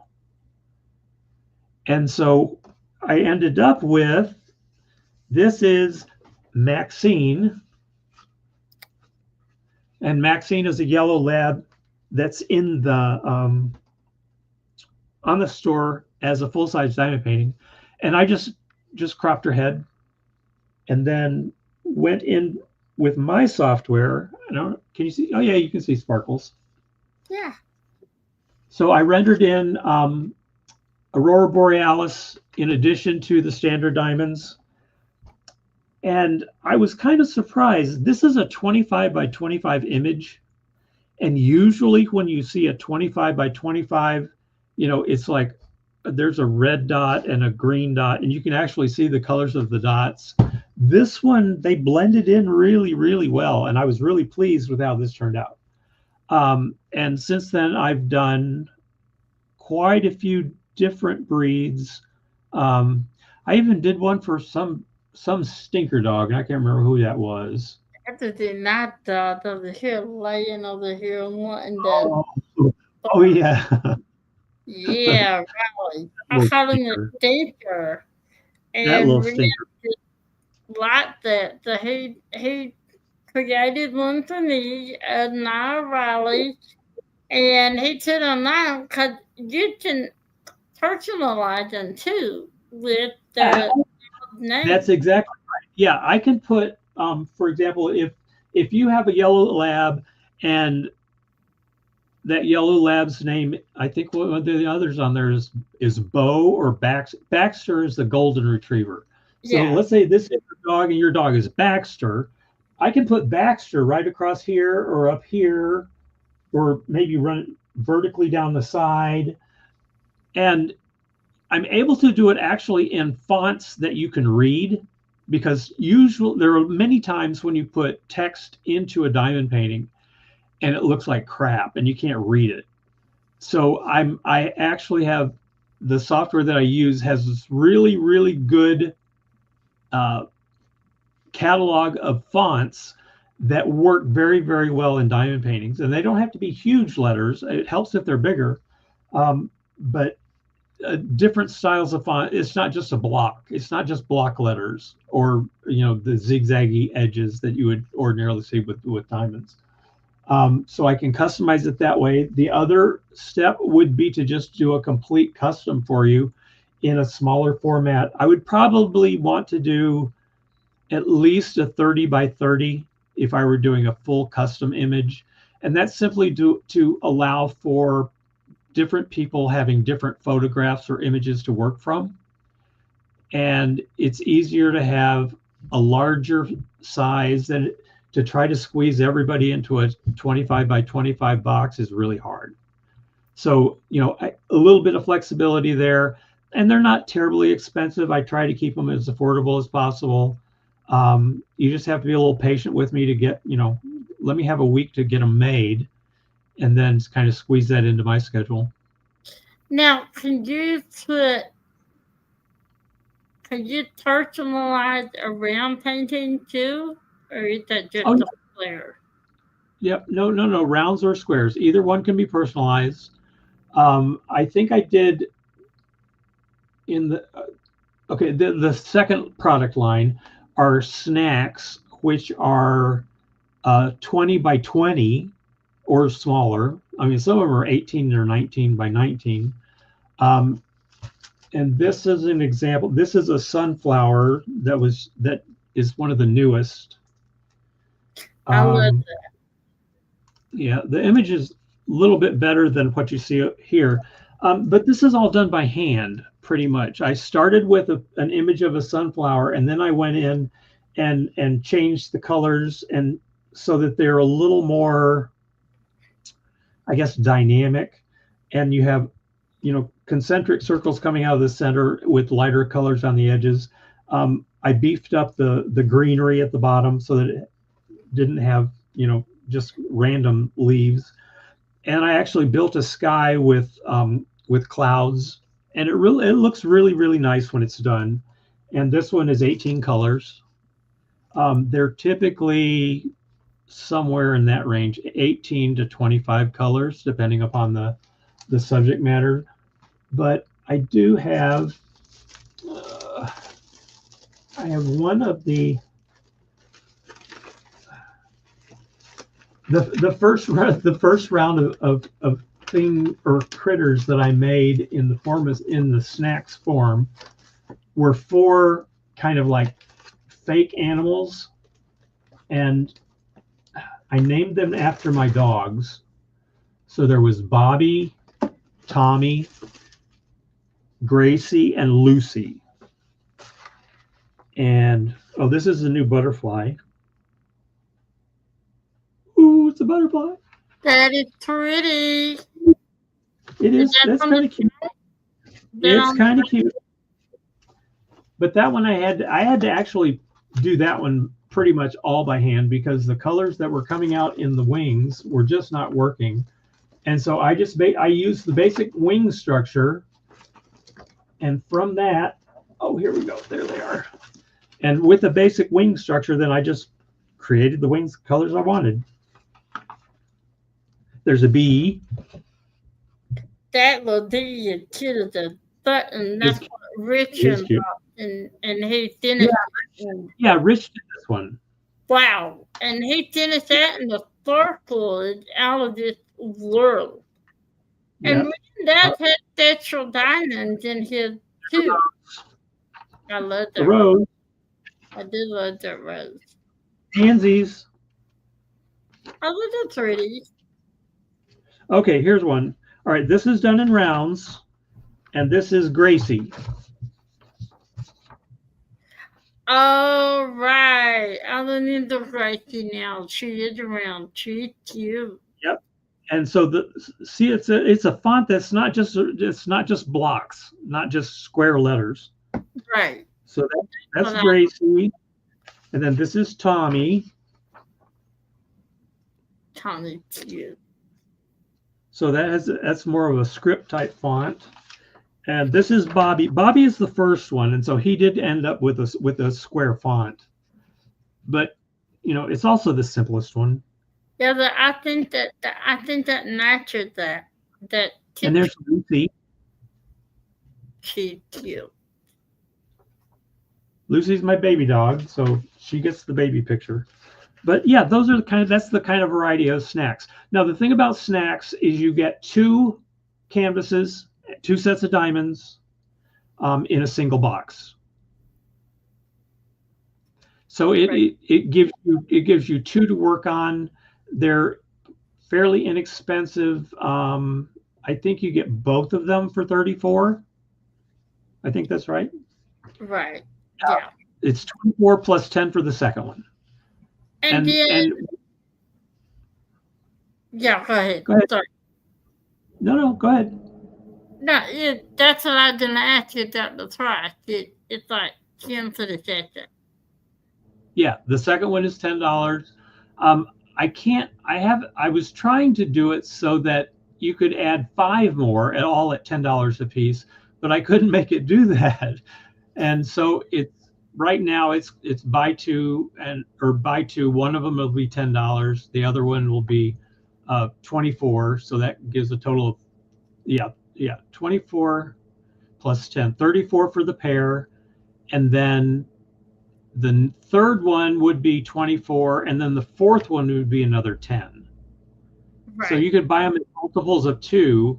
And so I ended up with, this is Maxine. And Maxine is a yellow lab that's in the on the store as a full-size diamond painting. And I just cropped her head and then went in with my software. Can you see? Oh yeah, you can see sparkles. Yeah. So I rendered in Aurora Borealis in addition to the standard diamonds. And I was kind of surprised. This is a 25 by 25 image. And usually when you see a 25 by 25, it's like there's a red dot and a green dot, and you can actually see the colors of the dots. This one, they blended in really, really well. And I was really pleased with how this turned out. And since then, I've done quite a few different breeds. I even did one for some stinker dog, and I can't remember who that was. That is not over here, laying over here and wanting that. Oh yeah. Yeah, really. I call him a stinker. And that little stinker. Like that. So he created one for me at my rally, and he took them out because you can personalize them too with the name. That's exactly right. Yeah, I can put, for example, if you have a yellow lab and that yellow lab's name, I think one of the others on there is Bo or Baxter is the golden retriever. So let's say this is your dog and your dog is Baxter. I can put Baxter right across here or up here, or maybe run it vertically down the side. And I'm able to do it actually in fonts that you can read, because usually there are many times when you put text into a diamond painting and it looks like crap and you can't read it. So I actually have the software that I use has this really, really good catalog of fonts that work very, very well in diamond paintings. And they don't have to be huge letters. It helps if they're bigger. But different styles of font. It's not just a block. It's not just block letters or the zigzaggy edges that you would ordinarily see with diamonds. So I can customize it that way. The other step would be to just do a complete custom for you in a smaller format. I would probably want to do at least a 30 by 30 if I were doing a full custom image. And that's simply to allow for different people having different photographs or images to work from. And it's easier to have a larger size than to try to squeeze everybody into a 25 by 25 box is really hard. So, a little bit of flexibility there, and they're not terribly expensive. I try to keep them as affordable as possible. You just have to be a little patient with me to get, let me have a week to get them made and then kind of squeeze that into my schedule. Now, can you personalize around painting too? Or is that just a flare? Yep. No. Rounds or squares. Either one can be personalized. I think I did in the second product line are snacks, which are 20 by 20 or smaller. I mean, some of them are 18 or 19 by 19. And this is an example. This is a sunflower that is one of the newest. I love that. Yeah, the image is a little bit better than what you see here. But this is all done by hand, pretty much. I started with an image of a sunflower, and then I went in and changed the colors and so that they're a little more, I guess, dynamic. And you have, concentric circles coming out of the center with lighter colors on the edges. I beefed up the greenery at the bottom so that it didn't have, just random leaves. And I actually built a sky with clouds, and it looks really, really nice when it's done. And this one is 18 colors. They're typically somewhere in that range, 18 to 25 colors, depending upon the subject matter. But I do have, I have one of the first round of thing or critters that I made in the snacks form were 4 kind of like fake animals, and I named them after my dogs. So there was Bobby, Tommy, Gracie, and Lucy. And this is a new butterfly. Ooh, it's a butterfly. That is pretty. It is. That's kind of cute. It's kind of cute. But that one I had to actually do that one pretty much all by hand because the colors that were coming out in the wings were just not working. And so I used the basic wing structure, and from that, here we go. There they are. And with the basic wing structure, then I just created the wings colors I wanted. There's a bee. That will be as cute as a button. That's what Richard and he finished. Yeah, Rich did this one. Wow. And he finished that, and the sparkle is out of this world. And that had natural diamonds in his too. I love that rose. I do love that rose. Pansies. I love that pretty. Okay, here's one. All right, this is done in rounds, and this is Gracie. All right. I don't need the Gracie now. She is around. She's cute. Yep. And so it's a font that's not just blocks, not just square letters. Right. So that's Gracie, and then this is Tommy. Tommy's cute. So that's more of a script type font. And this is Bobby. Bobby is the first one, and so he did end up with a square font. But it's also the simplest one. Yeah, but I think that matches that. And there's Lucy. She's cute. Lucy's my baby dog, so she gets the baby picture. But yeah, those are that's the kind of variety of snacks. Now, the thing about snacks is you get 2 canvases, 2 sets of diamonds in a single box. So it gives you 2 to work on. They're fairly inexpensive. I think you get both of them for $34. I think that's right. Right. Yeah. It's $24 plus $10 for the second one. And then, yeah, go ahead. Go ahead. Sorry. No, go ahead. No, that's what I was going to ask you about the price. It's like 10 for the second. Yeah, the second one is $10. I was trying to do it so that you could add 5 more at $10 a piece, but I couldn't make it do that. And so right now it's buy 2 or buy 2. One of them will be $10. The other one will be $24. So that gives a total of 24 plus 10, $34 for the pair, and then the third one would be $24, and then the fourth one would be another $10. Right. So you could buy them in multiples of 2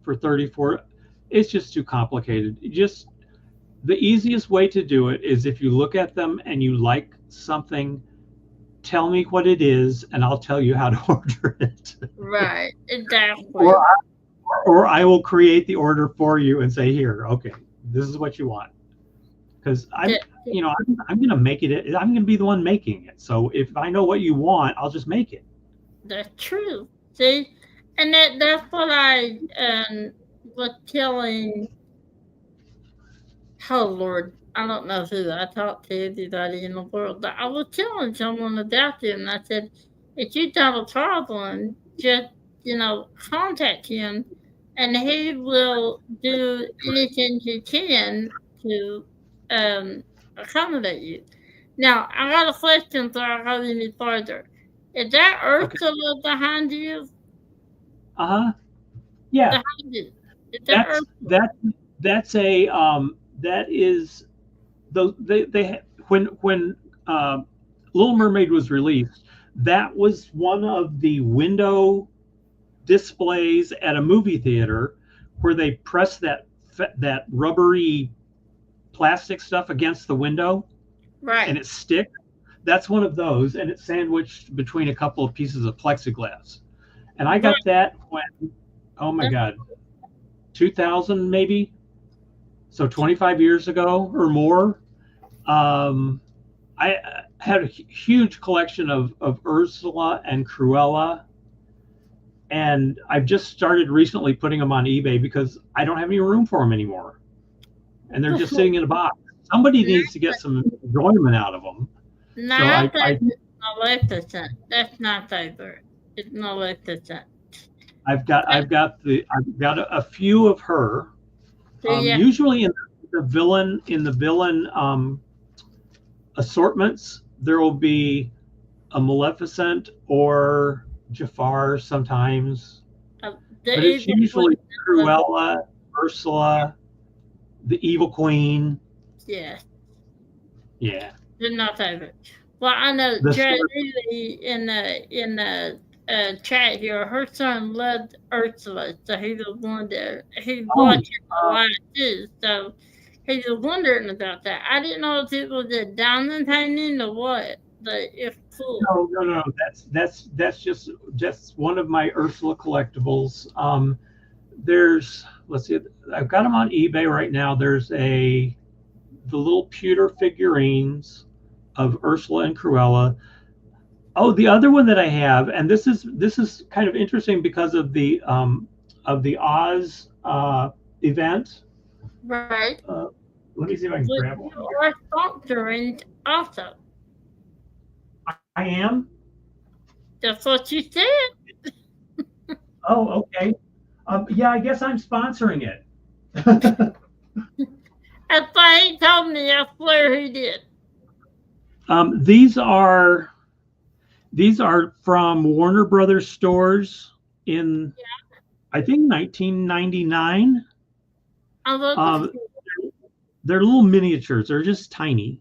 for $34. It's just too complicated. The easiest way to do it is if you look at them and you like something, tell me what it is, and I'll tell you how to order it. Right, exactly. Or I will create the order for you and say, here, okay, this is what you want. Because I'm going to make it. I'm going to be the one making it. So if I know what you want, I'll just make it. That's true. See, and that's what I was telling. Oh Lord, I don't know who I talked to everybody in the world, but I was telling someone about them, and I said, if you have a problem, just contact him, and he will do anything he can to accommodate you. Now, I got a question before I go any further. Is that Ursula behind you? Yeah. Behind you. Is that that's a that is they when Little Mermaid was released, that was one of the window displays at a movie theater where they press that rubbery plastic stuff against the window, right, and it sticks. That's one of those, and it's sandwiched between a couple of pieces of plexiglass. And I got that when, oh my God, 2000 maybe, so 25 years ago or more. I had a huge collection of Ursula and Cruella, and I've just started recently putting them on eBay because I don't have any room for them anymore, and they're just sitting in a box. Somebody needs to get some enjoyment out of them. No, so it's Maleficent. That's my favorite. It's Maleficent. I've got a few of her. Usually in the villain assortments, there will be a Maleficent or Jafar sometimes, but it's usually Cruella, Ursula, the Evil Queen. Yeah. Yeah. They're my favorite. Well, I know Jay in the chat here, her son loved Ursula, so he was wondering. He watched it a lot too, so he was wondering about that. I didn't know if it was a diamond painting or what, but it's cool. No. That's just one of my Ursula collectibles. Let's see, I've got them on eBay right now. There's the little pewter figurines of Ursula and Cruella. Oh, the other one that I have, and this is kind of interesting because of the Oz event. Right. Let me see if I can grab one. You are sponsoring also. I am? That's what you said. Oh, okay. Yeah, I guess I'm sponsoring it. That's why he told me. I swear he did. These are from Warner Brothers stores in, I think, 1999. I love Um, the they're little miniatures. They're just tiny.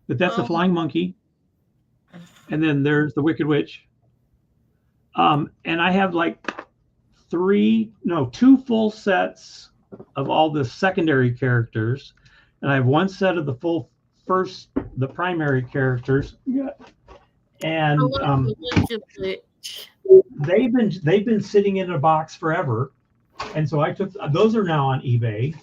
But that's the Oh, Flying Monkey, and then there's the Wicked Witch. And I have like two full sets of all the secondary characters, and I have one set of the primary characters. Yeah. I And love the Wicked Witch. they've been sitting in a box forever, and so I took those are now on eBay.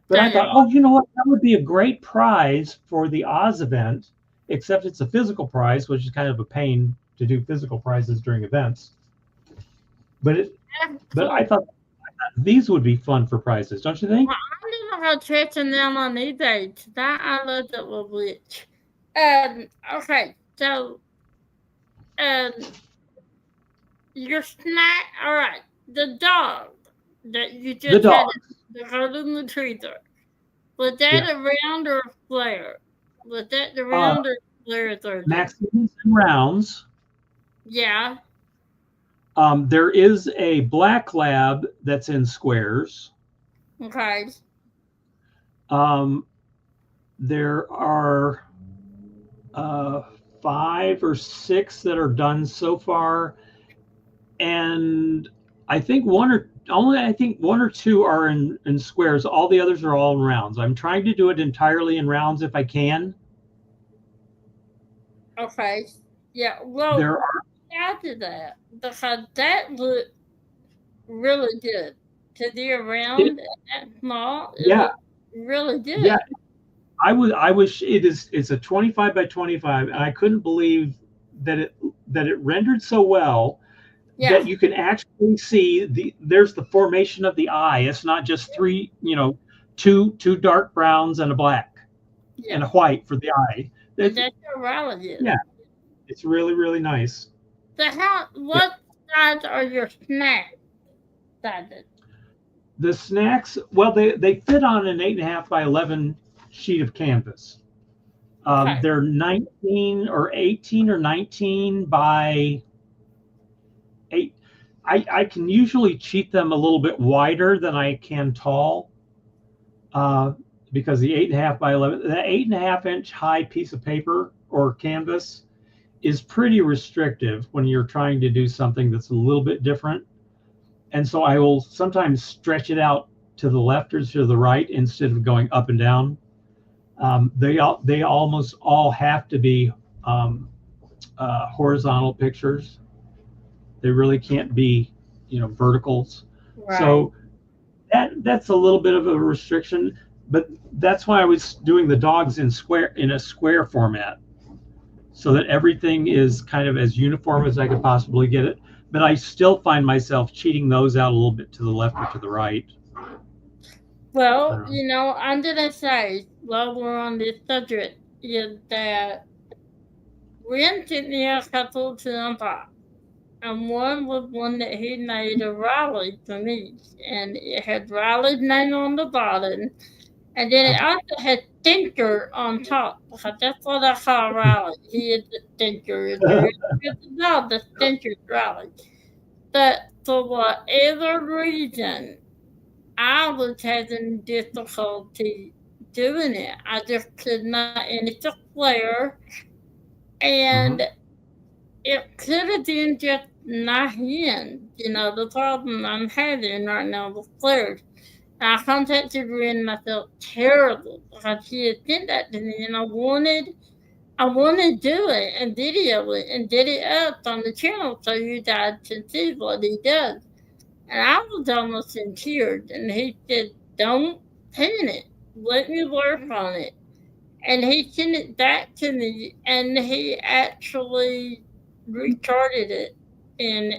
But I Dang, thought, oh, you know what? That would be a great prize for the Oz event, except it's a physical prize, which is kind of a pain to do physical prizes during events. But that's but cool. I thought these would be fun for prizes, don't you think? Well, I don't know how tracking them on eBay. That I love that little witch. Okay, so um, your snack. All right, the dog that you The just had, dog. the golden retriever. Was that Yeah. a round or a flare? Was that the Uh, round or flare 30? Maximums and rounds. Yeah. There is a black lab that's in squares. Okay. Um, there are 5 or 6 that are done so far, and I think one or two are in squares. All the others are all in rounds. I'm trying to do it entirely in rounds if I can. Okay. Yeah. Well, There are after that, because that looked really good. To be it, around that small, it yeah, looked really good. yeah. I wish it's a 25 by 25, and I couldn't believe that it rendered so well Yeah. that you can actually see there's the formation of the eye. It's not just two dark browns and a black and a Yeah. white for the eye. And It's, that's how really is. yeah, it's really, really nice. So Yeah. what size are your snacks sizes? The snacks, well, they fit on an 8.5 by 11 sheet of canvas. Okay. They're 19 or 18 or 19 by 8. I can usually cheat them a little bit wider than I can tall, because the 8.5 by 11, that 8.5-inch high piece of paper or canvas is pretty restrictive when you're trying to do something that's a little bit different. And so I will sometimes stretch it out to the left or to the right instead of going up and down. They almost all have to be horizontal pictures. They really can't be, verticals. Right. So that's a little bit of a restriction, but that's why I was doing the dogs in a square format, so that everything is kind of as uniform as I could possibly get it. But I still find myself cheating those out a little bit to the left or to the right. Well, I'm gonna say while we're on this subject is that we sent me a couple to unbox. And one was one that he made of Riley for me. And it had Riley's name on the bottom. And then it also had Stinker on top. Because that's what I call Riley. He is the Stinker. If there is a dog, the Stinker's Riley. But for whatever reason, I was having difficulty doing it. I just could not, and it's a flare. And it could have been just my hand, the problem I'm having right now with flares. I contacted her and I felt terrible because she had sent that to me, and I wanted to do it and video it and get it up on the channel so you guys can see what he does. And I was almost in tears, and he said, "Don't panic. Let me work on it." And he sent it back to me, and he actually recorded it, and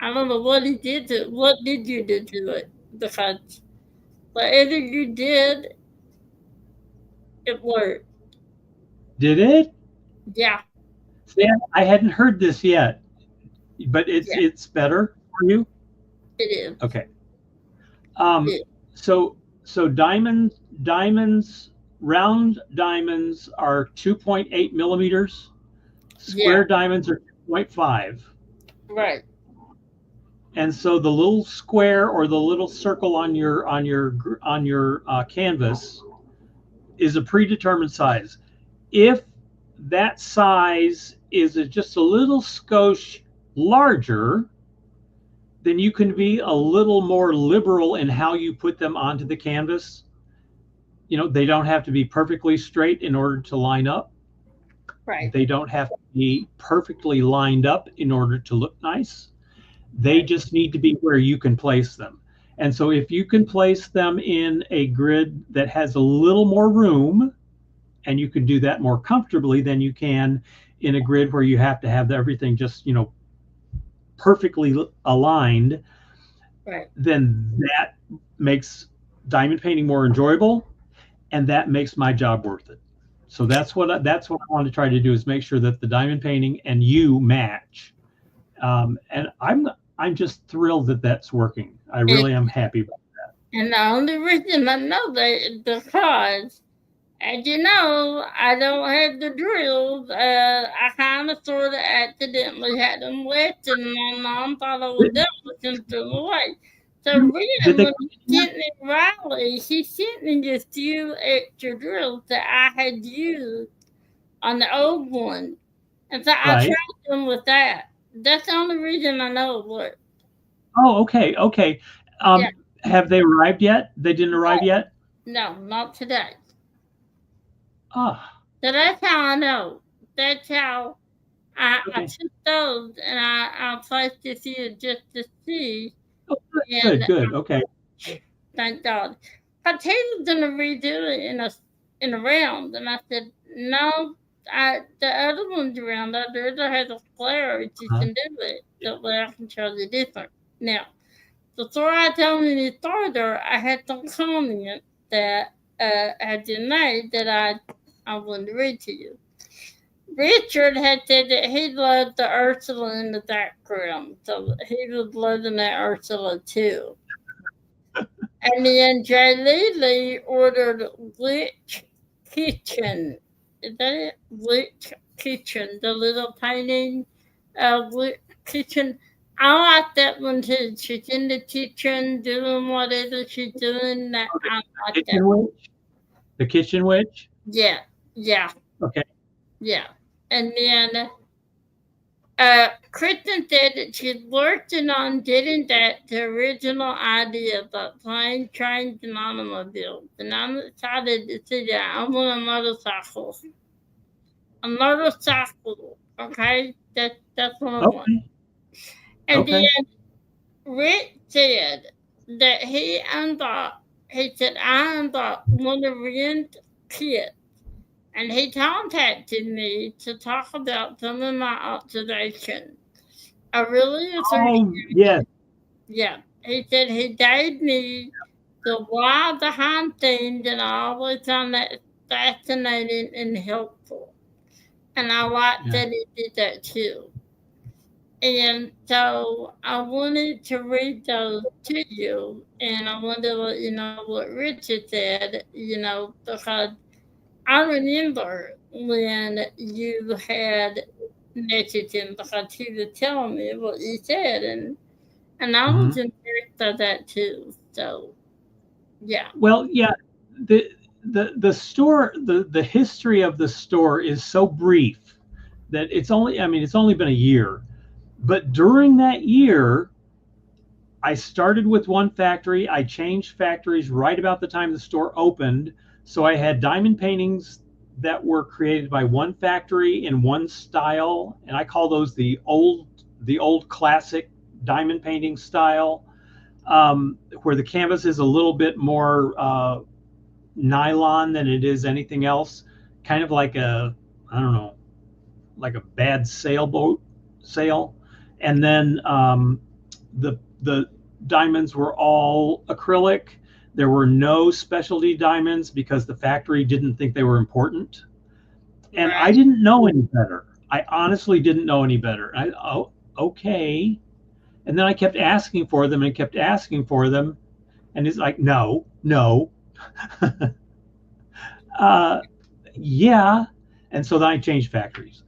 I don't know what he did to it. What did you do to it? Because whatever you did, it worked. Did it? Yeah, See, I hadn't heard this yet, but yeah, it's better for you. it is. Okay. It, So round diamonds are 2.8 millimeters. Square yeah, diamonds are 2.5. right. And so the little square or the little circle on your canvas is a predetermined size. If that size is just a little skosh larger, then you can be a little more liberal in how you put them onto the canvas. You know, they don't have to be perfectly straight in order to line up. Right. They don't have to be perfectly lined up in order to look nice. They Right. just need to be where you can place them. And so if you can place them in a grid that has a little more room, and you can do that more comfortably than you can in a grid where you have to have everything just, you know, perfectly aligned, Right. then that makes diamond painting more enjoyable, and that makes my job worth it. So that's what I want to try to do, is make sure that the diamond painting and you match. And I'm just thrilled that that's working. I really am happy about that. And the only reason I know that is because, as you know, I don't have the drills. I kind of sort of accidentally had them wet, and my mom thought I was devilish and threw them away. So Did then, they when he sent me Riley, she sent me a few extra drills that I had used on the old one. And so I Right. tried them with that. That's the only reason I know it worked. Oh, okay, okay. Yeah. Have they arrived yet? They didn't arrive yet? No, not today. Ah, So that's how I know. That's how I okay. took those and I placed it here just to see. Oh, And good. Okay. thank God. I told was gonna redo it in a round, and I said no. The other one's around. The other has a flare. You Uh-huh. can do it. That way I can show you different. Now, before I told any further, I had some comments that had been made that I wanted to read to you. Richard had said that he loved the Ursula in the background, so he was loving that Ursula too. And then Jay Lee ordered Witch Kitchen. Is that it? Witch Kitchen, the little painting of Witch Kitchen. I like that one too. She's in the kitchen doing whatever she's doing. That I like that. Kitchen witch? The kitchen witch? Yeah, yeah, Okay. yeah. And then Kristen said that she's working on getting that the original idea about plane, trains, and automobiles. And I'm excited to see that. I want a motorcycle. A motorcycle. Okay? That's what I want. Okay. And Okay. then Rick said that he said, I unbought one of Ren's kits. And he contacted me to talk about some of my observations. I really appreciate Oh, yes. Yeah. He said he gave me the why behind things, and I always found that fascinating and helpful. And I like Yeah. that he did that too. And so I wanted to read those to you, and I wanted to let you know what Richard said, because I remember when you had messaged him because he was telling me what you said, and I was impressed by that too. So, yeah. Well, yeah, the store, the history of the store is so brief that it's only been a year. But during that year, I started with one factory. I changed factories right about the time the store opened. So I had diamond paintings that were created by one factory in one style, and I call those the old classic diamond painting style, where the canvas is a little bit more nylon than it is anything else, kind of like I don't know, like a bad sailboat sail. And then the diamonds were all acrylic. There were no specialty diamonds because the factory didn't think they were important. And Right. I didn't know any better. I honestly didn't know any better. Okay. And then I kept asking for them and kept asking for them. And it's like, no. Yeah. And so then I changed factories.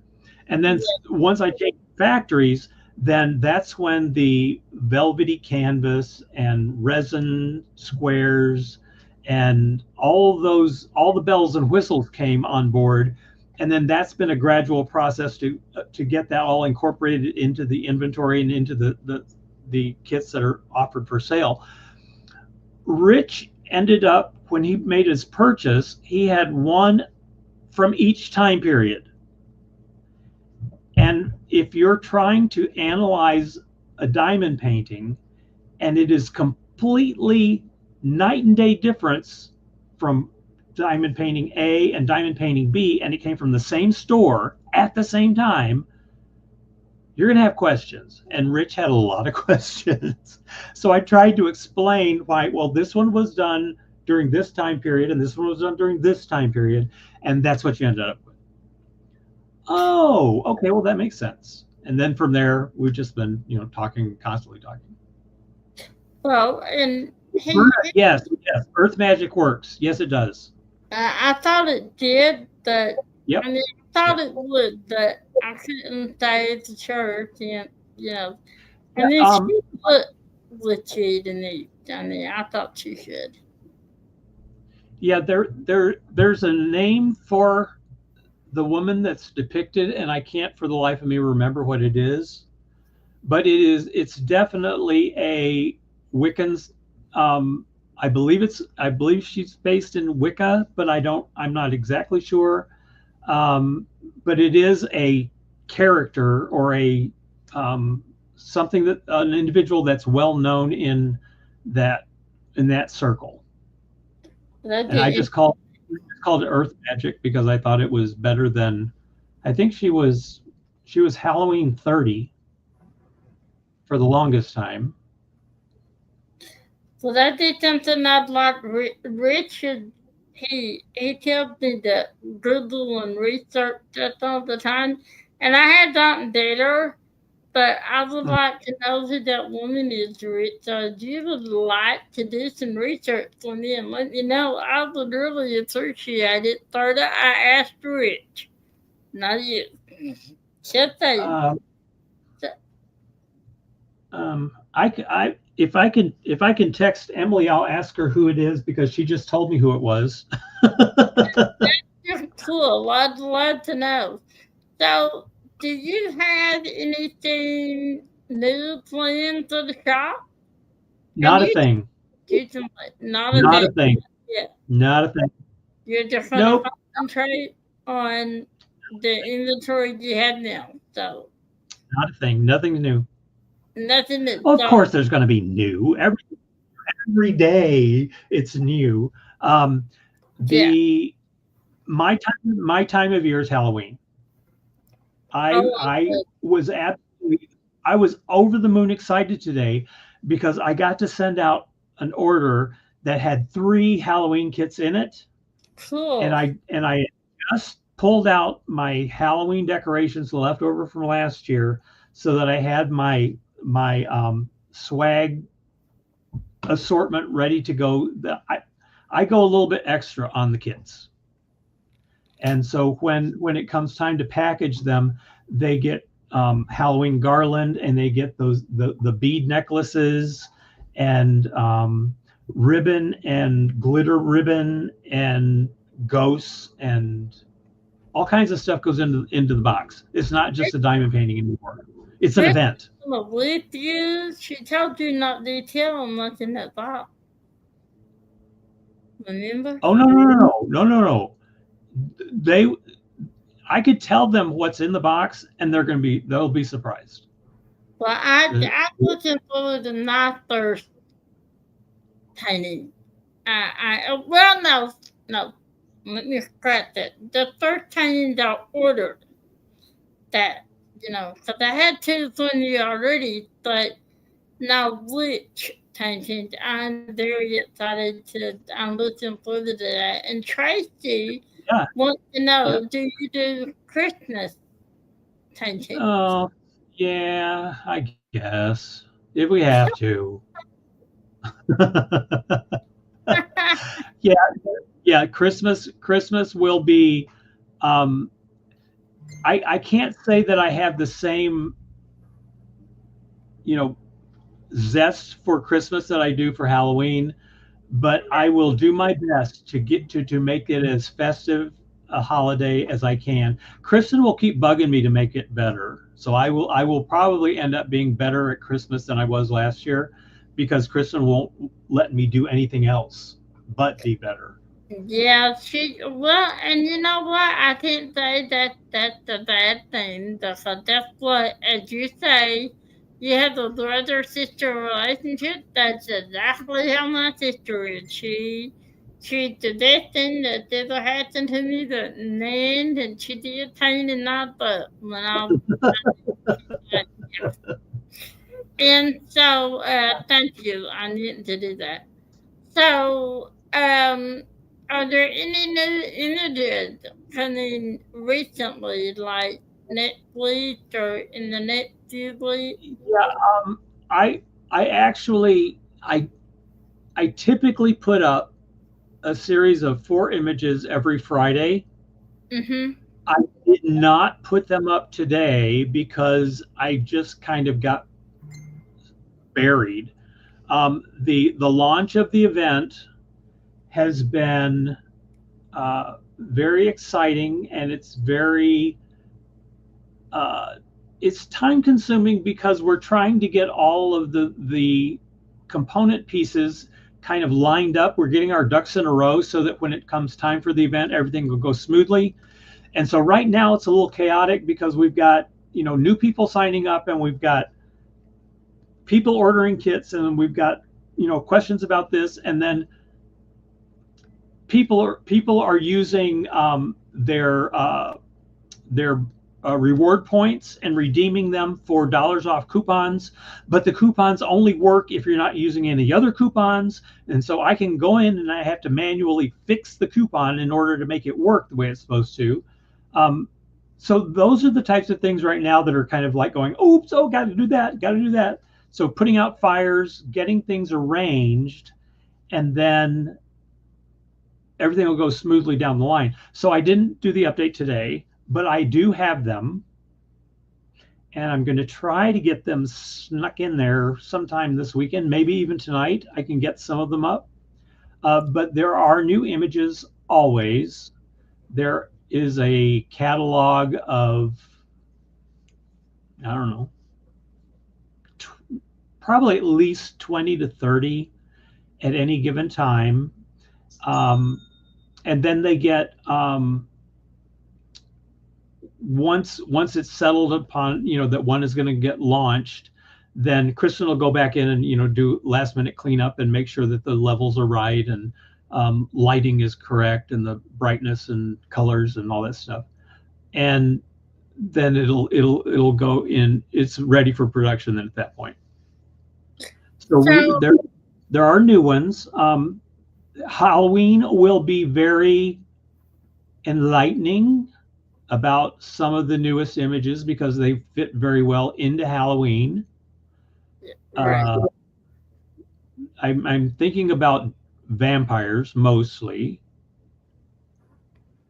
And then once I changed factories, then that's when the velvety canvas and resin squares and all the bells and whistles came on board. And then that's been a gradual process to get that all incorporated into the inventory and into the kits that are offered for sale. Rich ended up, when he made his purchase, he had one from each time period. And if you're trying to analyze a diamond painting and it is completely night and day difference from diamond painting A and diamond painting B, and it came from the same store at the same time, you're going to have questions. And Rich had a lot of questions. So I tried to explain why, well, this one was done during this time period and this one was done during this time period. And that's what you ended up with. Oh, okay. Well, that makes sense. And then from there, we've just been, constantly talking. Well, and yes, Earth magic works. Yes, it does. I thought it did, but Yep. I thought it would, but I couldn't stay at the church, and and then she would cheat, and I thought she should. Yeah, there's a name for the woman that's depicted, and I can't for the life of me remember what it is, but it's definitely a Wiccan. I believe she's based in Wicca, but I'm not exactly sure. But it is a character or a something that an individual that's well known in that circle. And I just called it Earth Magic because I thought it was better than, I think she was Halloween 30 for the longest time. So that did something I'd like Richard. He tells me to Google and research that all the time, and I had gotten better, but I would like to know who that woman is, Rich. So if you would like to do some research for me and let me know, I would really appreciate it. Further, I asked Rich, not you. Just say. If I can text Emily, I'll ask her who it is because she just told me who it was. That's cool. I'd love to know. So, do you have anything new planned for the shop? Not a thing. Not a thing. Yeah. Not a thing. You're just going to concentrate on the inventory you have now. So. Not a thing. Nothing new. Nothing new. Of course, there's going to be new every day. It's new. My time of year is Halloween. I was over the moon excited today because I got to send out an order that had 3 Halloween kits in it. Cool. And I just pulled out my Halloween decorations left over from last year so that I had my swag assortment ready to go. I go a little bit extra on the kits. And so when it comes time to package them, they get Halloween garland, and they get the bead necklaces and ribbon and glitter ribbon and ghosts and all kinds of stuff goes into the box. It's not just a diamond painting anymore. It's an event. With you, she told you not to tell them what's in that box. Remember? Oh no. I could tell them what's in the box, and they'll be surprised. Well, I'm looking forward to my first painting. No. Let me scratch that. The first painting I ordered, that because I had 2 from you already, but now which paintings I'm very excited to. I'm looking forward to that. And Tracy wants to know, do you do Christmas paintings? Oh, yeah, I guess if we have to. Yeah. Christmas will be. I can't say that I have the same you know, zest for Christmas that I do for Halloween, but I will do my best to get to make it as festive a holiday as I can. Kristen will keep bugging me to make it better. So I will probably end up being better at Christmas than I was last year because Kristen won't let me do anything else but be better. Yeah, and you know what? I can't say that that's a bad thing because that's what, as you say, you have a brother sister relationship. That's exactly how my sister is. She's the best thing that ever happened to me. But man, and she did a pain in my butt when I was like, yeah. And so, thank you. I needed to do that. So, are there any new images coming recently, like Netflix or in the next few weeks? Yeah, I I actually I typically put up a series of 4 images every Friday. Mm-hmm. I did not put them up today because I just kind of got buried. The launch of the event has been very exciting, and uh, it's time consuming because we're trying to get all of the component pieces kind of lined up. We're getting our ducks in a row so that when it comes time for the event, everything will go smoothly. And so right now it's a little chaotic because we've got new people signing up, and we've got people ordering kits, and we've got questions about this, and then people are using their reward points and redeeming them for dollars off coupons, but the coupons only work if you're not using any other coupons. And so I can go in and I have to manually fix the coupon in order to make it work the way it's supposed to. So those are the types of things right now that are kind of like going, oops, oh, got to do that, got to do that. So putting out fires, getting things arranged, and then everything will go smoothly down the line. So I didn't do the update today, but I do have them, and I'm going to try to get them snuck in there sometime this weekend, maybe even tonight. I can get some of them up. But there are new images always. There is a catalog of, I don't know, probably at least 20 to 30 at any given time. And then they get once it's settled upon that one is going to get launched, then Kristen will go back in and do last minute cleanup and make sure that the levels are right, and lighting is correct, and the brightness and colors and all that stuff, and then it'll go in. It's ready for production then at that point. So there are new ones. Halloween will be very enlightening about some of the newest images because they fit very well into Halloween. Right. I'm thinking about vampires mostly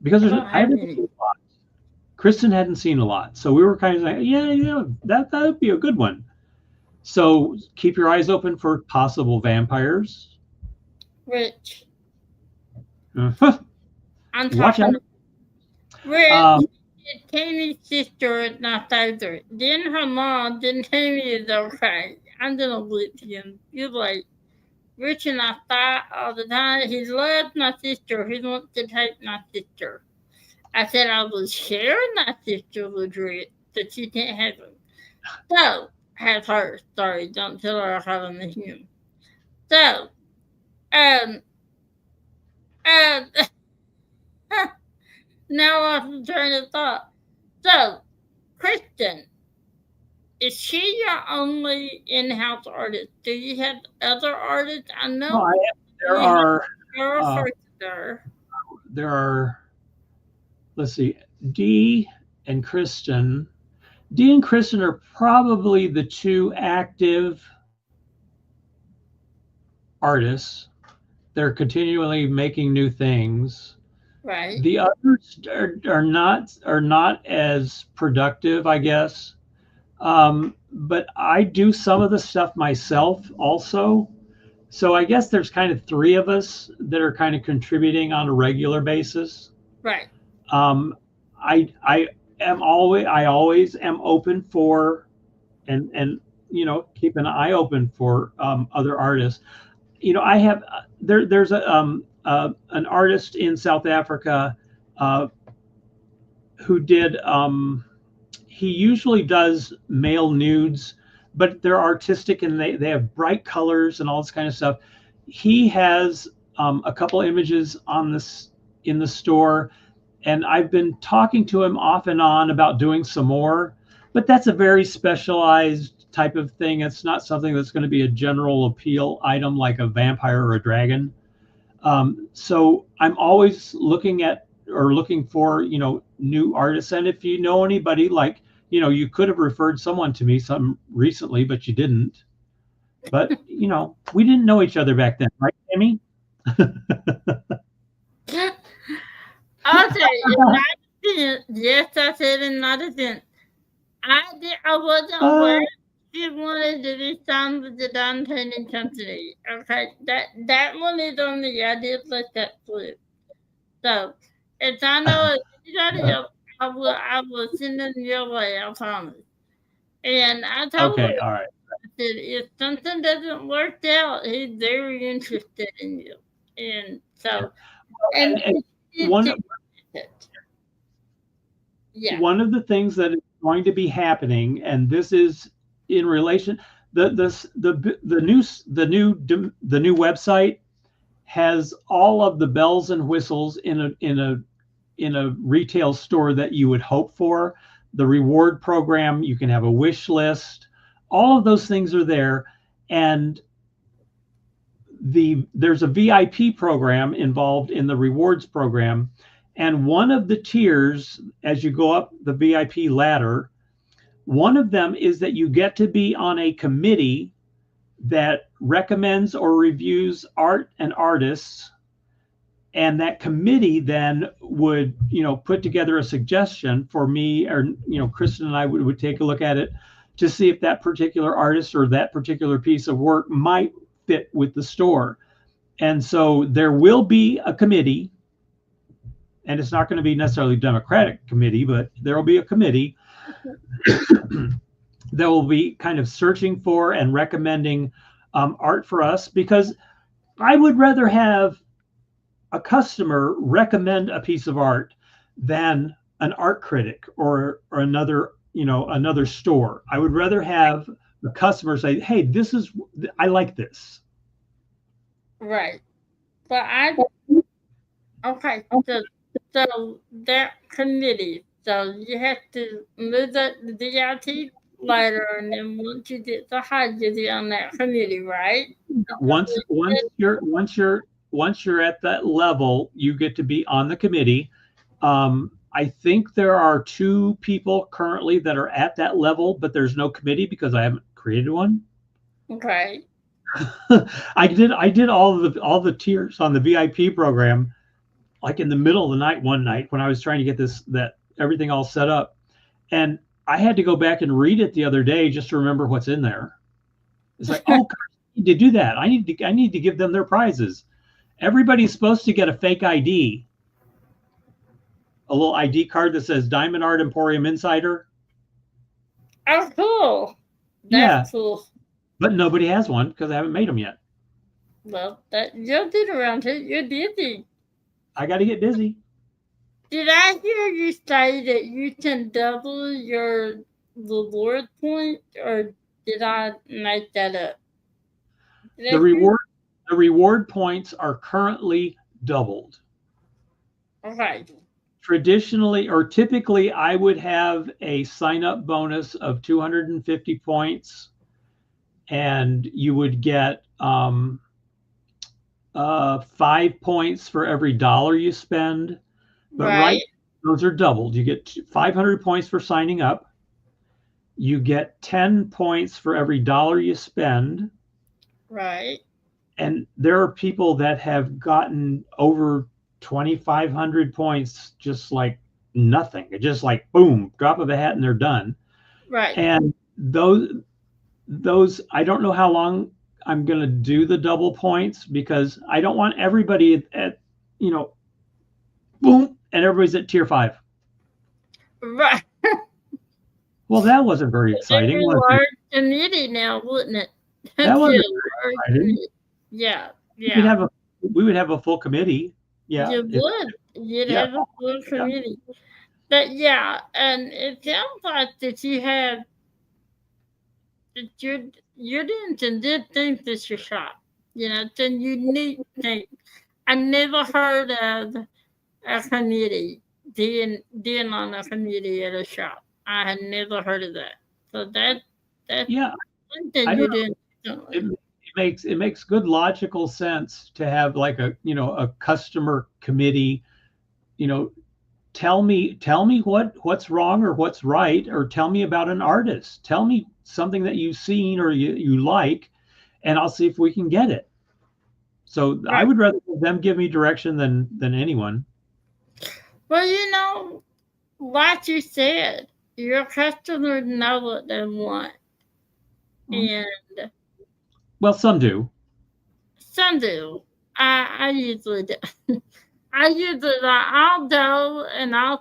because I haven't seen a lot. Kristen hadn't seen a lot, so we were kind of like, yeah, that would be a good one. So keep your eyes open for possible vampires. Rich. I'm Watch talking out. Rich. Tammy's sister is not favorite. Then her mom, then Tammy is okay. I'm gonna whip him. You're like, Rich and I fight all the time. He loves my sister. He wants to take my sister. I said I was sharing my sister with Rich, but she can't have him. So, have her. Sorry, don't tell her I have him. So, um, um, now I'm trying to thought. So, Kristen, is she your only in-house artist? Do you have other artists? I know there are. there. Let's see, Dee and Kristen. Dee and Kristen are probably the two active artists. They're continually making new things. Right. The others are not as productive, I guess. But I do some of the stuff myself also. So I guess there's kind of three of us that are kind of contributing on a regular basis. Right. I always am open for and keep an eye open for other artists. I have there's an artist in South Africa uh, who did he usually does male nudes, but they're artistic and they have bright colors and all this kind of stuff. He has a couple images on this in the store, and I've been talking to him off and on about doing some more, but that's a very specialized type of thing. It's not something that's going to be a general appeal item like a vampire or a dragon. So I'm always looking for new artists. And if you know anybody, like you could have referred someone to me some recently, but you didn't. But we didn't know each other back then, right, Amy? Okay, another thing. Yes, I said another thing. I wasn't aware she wanted to be signed with the Don Painting Company. Okay, that one is on me. I did let that slip. So if I know anybody else, I will send them your way. I promise. And I told her, Okay, all right. I said, if something doesn't work out, he's very interested in you. And so, and One yeah, one of the things that is going to be happening, and this is in relation, the new website has all of the bells and whistles in a retail store that you would hope for. The reward program, you can have a wish list, all of those things are there, and there's a VIP program involved in the rewards program, and one of the tiers as you go up the VIP ladder, one of them is that you get to be on a committee that recommends or reviews art and artists, and that committee then would put together a suggestion for me, or Kristen and I would take a look at it to see if that particular artist or that particular piece of work might fit with the store. And so there will be a committee, and it's not going to be necessarily a Democratic committee, but there will be a committee that will be kind of searching for and recommending art for us, because I would rather have a customer recommend a piece of art than an art critic or another store. I would rather have the customer say, hey, I like this. right. But okay, so that committee, so you have to move the VIP later, and then once you get the high, you're on that committee, right? Once you're at that level, you get to be on the committee. I think there are 2 people currently that are at that level, but there's no committee because I haven't created one. Okay. I did all the tiers on the VIP program, like in the middle of the night one night when I was trying to get that everything all set up, and I had to go back and read it the other day just to remember what's in there. It's like, oh, God, I need to do that. I need to give them their prizes. Everybody's supposed to get a fake ID, a little ID card that says Diamond Art Emporium Insider. Oh, cool. That's cool. But nobody has one because I haven't made them yet. Well, you'll get around to it. You're busy. I got to get busy. Did I hear you say that you can double your reward point, or did I make that up? The reward points are currently doubled. Okay. Traditionally or typically, I would have a sign-up bonus of 250 points, and you would get 5 points for every $1 you spend. But right, those are doubled. You get 500 points for signing up. You get 10 points for every $1 you spend. Right. And there are people that have gotten over 2,500 points just like nothing. It's just like boom, drop of a hat and they're done. Right. And those I don't know how long I'm going to do the double points, because I don't want everybody at boom, and everybody's at tier 5. Right. Well, that wasn't very exciting, Very was it? large committee now, wouldn't it? That wasn't Very very large exciting. committee. Yeah, We'd yeah. have we would have a full committee. Yeah. You would. You'd yeah. have a full committee. But yeah, and it sounds like that you have that you're doing some good things with your shop. Some unique things. I never heard of a committee being on a committee at a shop. I had never heard of that. So that's Yeah. something I you're don't know. doing. It makes good logical sense to have like a customer committee. Tell me what's wrong or what's right, or tell me about an artist. Tell me something that you've seen or you like, and I'll see if we can get it. So I Right. would rather them give me direction than anyone. Well, like you said, your customers know what they want. And Well, some do. some do. I usually do. I usually I'll go and I'll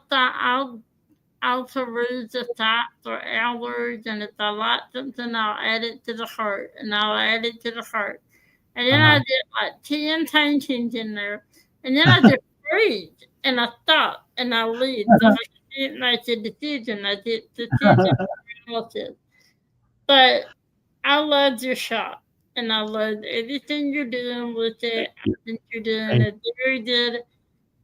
peruse the site for hours, and if I like something, I'll add it to the cart, and I'll add it to the cart, and then I get like 10 paintings in there, and then I just freeze and I stop and I leave. So I can't make a decision. I get decision paralysis. But I love your shop, and I love everything you're doing with it. I think you're doing a very good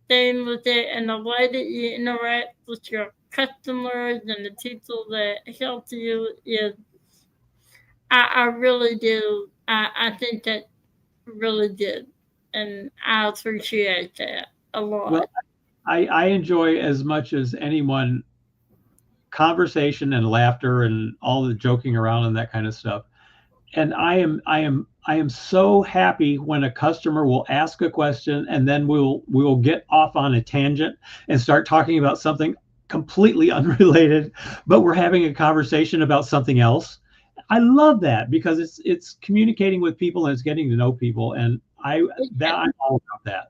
thing with it, and the way that you interact with your customers and the people that help you is, I really do. I think that really good, and I appreciate that a lot. Well, I enjoy as much as anyone conversation and laughter and all the joking around and that kind of stuff. And I am so happy when a customer will ask a question and then we'll get off on a tangent and start talking about something completely unrelated, but we're having a conversation about something else. I love that because it's communicating with people and it's getting to know people, and I'm all about that.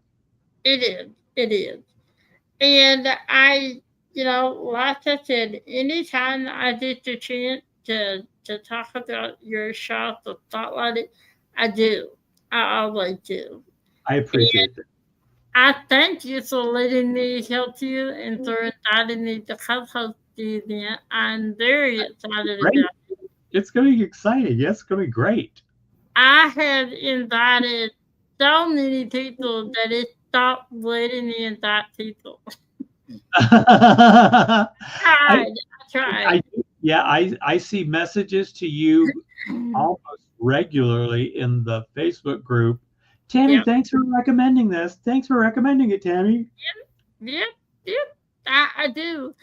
It is. And like I said, anytime I get the chance to talk about your shop or spotlight it, I do. I always do. I appreciate that. I thank you for letting me help you and for inviting me to co-host the event. I'm very excited Great. about it. It's going to be exciting. Yes, it's going to be great. I have invited so many people that it stopped letting me invite people. I tried. I see messages to you almost regularly in the Facebook group. Tammy, Yep. thanks for recommending this. Thanks for recommending it, Tammy. Yep. I do.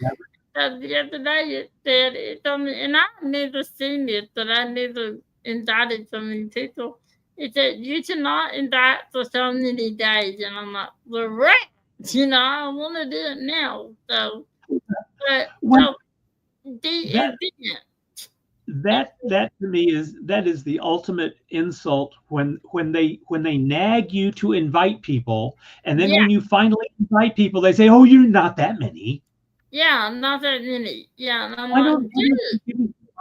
The other day it said it told me, and I've never seen it, but I never invited so many people. It said you should not invite for so many days, and I'm like, well, right. I want to do it now. So, but Well, the that event. that to me is the ultimate insult when they nag you to invite people, and then when you finally invite people, they say, "Oh, you're not that many." Yeah, not that many. Yeah, and I'm Why like,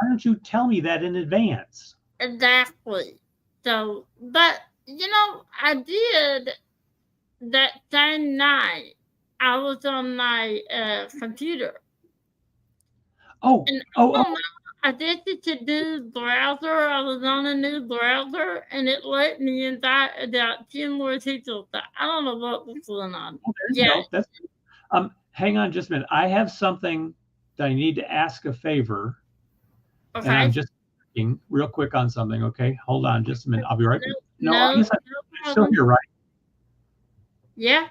don't you tell me that in advance? exactly. So, but I did that same night. I was on my computer. Oh, And oh, I did it to do browser. I was on a new browser, and it let me invite about 10 more people. So I don't know what was going on. oh, there you go. That's hang on just a minute. I have something that I need to ask a favor, and I'm Okay. just looking real quick on something. Okay, hold on just a minute. I'll be right back. No, I No guess I'm still problem. here, right? Yeah.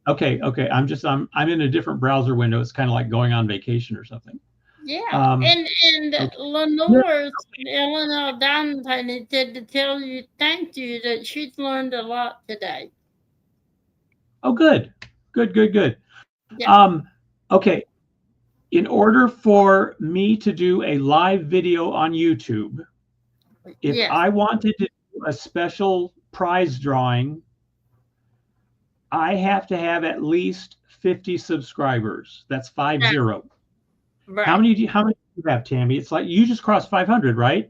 Okay. I'm in a different browser window. It's kind of like going on vacation or something. Yeah. Okay. And Lenore's Eleanor Donpany said to tell you thank you that she's learned a lot today. Oh, good. Yeah. Okay. in order for me to do a live video on YouTube, if Yes. I wanted to do a special prize drawing, I have to have at least 50 subscribers. That's 50. Right. How many do you have, Tammy? It's like you just crossed 500, right?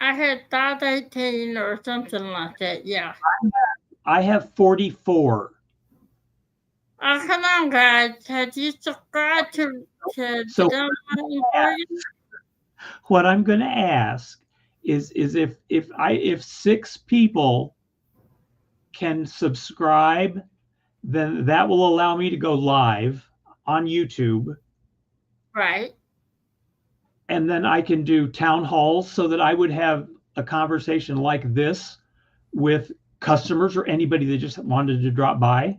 I had 518 or something like that. Yeah. I have 44. Oh, come on, guys. Have you subscribed to So Emporium? what I'm going to ask is if 6 people can subscribe, then that will allow me to go live on YouTube. Right. And then I can do town halls so that I would have a conversation like this with customers or anybody that just wanted to drop by.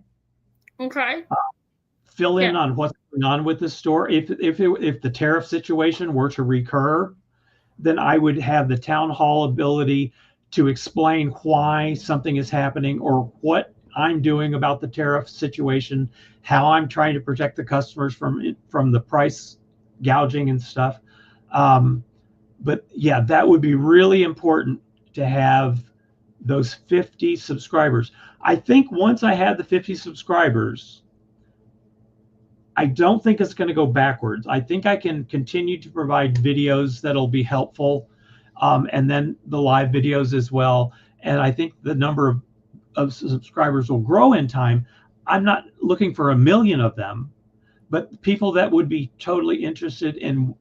Okay. Fill in on what's going on with the store. If the tariff situation were to recur, then I would have the town hall ability to explain why something is happening or what I'm doing about the tariff situation, how I'm trying to protect the customers from the price gouging and stuff. But yeah, that would be really important to have those 50 subscribers. I think once I have the 50 subscribers, I don't think it's going to go backwards. I think I can continue to provide videos that'll be helpful, and then the live videos as well. And I think the number of subscribers will grow in time. I'm not looking for 1 million of them, but people that would be totally interested in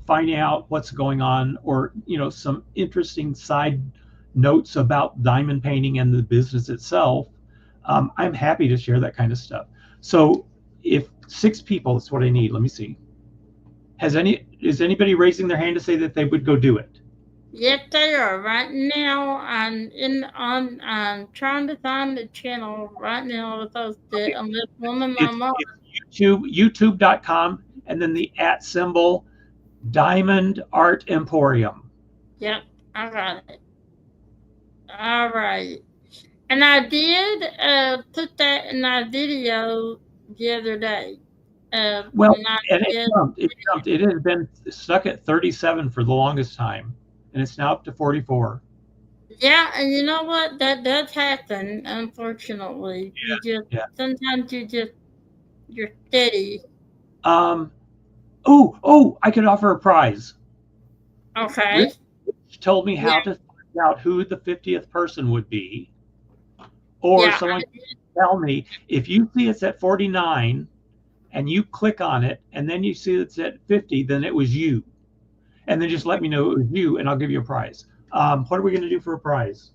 finding out what's going on, or some interesting side notes about diamond painting and the business itself. I'm happy to share that kind of stuff. So if 6 people, that's what I need. Let me see. Is anybody raising their hand to say that they would go do it? Yes, they are. Right now, I'm trying to find the channel right now to post it. Unless one of my mom. YouTube.com, and then the @ symbol, Diamond Art Emporium. Yep, I got it. All right. And I did put that in my video the other day. Well, and it jumped. It had been stuck at 37 for the longest time, and it's now up to 44. Yeah, and you know what? That does happen, unfortunately. Sometimes you're steady. I could offer a prize. Okay. Rich told me how to find out who the 50th person would be. Or someone can tell me, if you see it's at 49 and you click on it and then you see it's at 50, then it was you. And then just let me know it was you and I'll give you a prize. What are we going to do for a prize?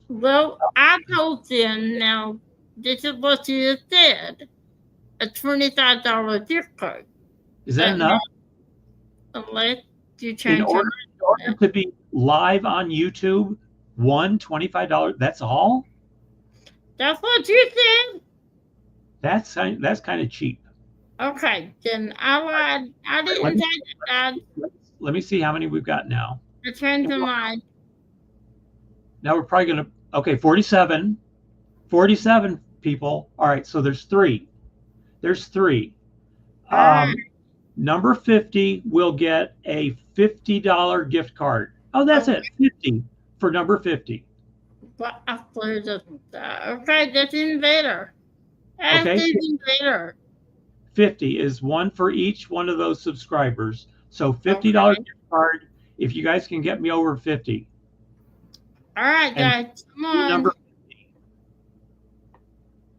Well, I told them, now, this is what you said, a $25 gift card. Is that enough? Unless you change in order to be live on YouTube, $25, that's all? That's what you said? That's kind of cheap. Okay, then I lied. I didn't say that. Let me see how many we've got now. I changed my mind. Now we're probably going to, okay, 47 people. All right, so there's 3. Number 50 will get a $50 gift card. Oh, that's it, 50 for number 50. Well, okay, that's even better. That's even better. 50 is one for each one of those subscribers. So $50 gift card if you guys can get me over 50. All right, guys, come on. Number 50.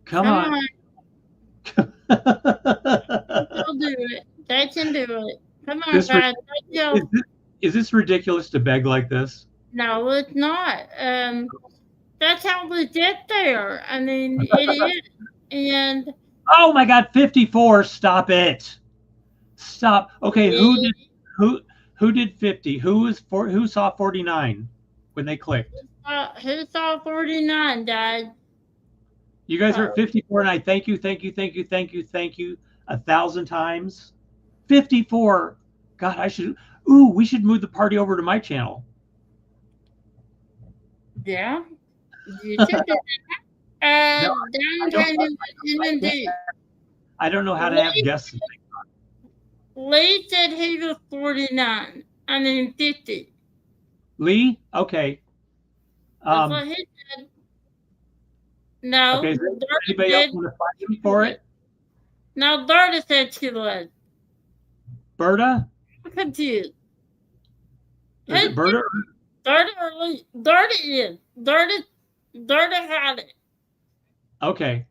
Come on. They'll do it. They can do it. Come on, guys. Is this ridiculous to beg like this? No, it's not. That's how we get there. I mean, it is. And oh my God, 54! Stop it! Stop. Okay, who did 50? Who saw 49 when they clicked? Who saw 49, Dad? You guys are at 54, and I thank you 1,000 times. 54. God, we should move the party over to my channel. Yeah. You should do that. I don't know how to have guests. Lee said he was 49. I mean 50. Lee? Okay. That's what he said. No, Okay. Does Dorothy anybody else did. want to find him for it? No, Dorothy said she was. Berta? I'm confused. Is it Berta? Dorothy or Lee? Dorothy is. Dorothy had it. Okay.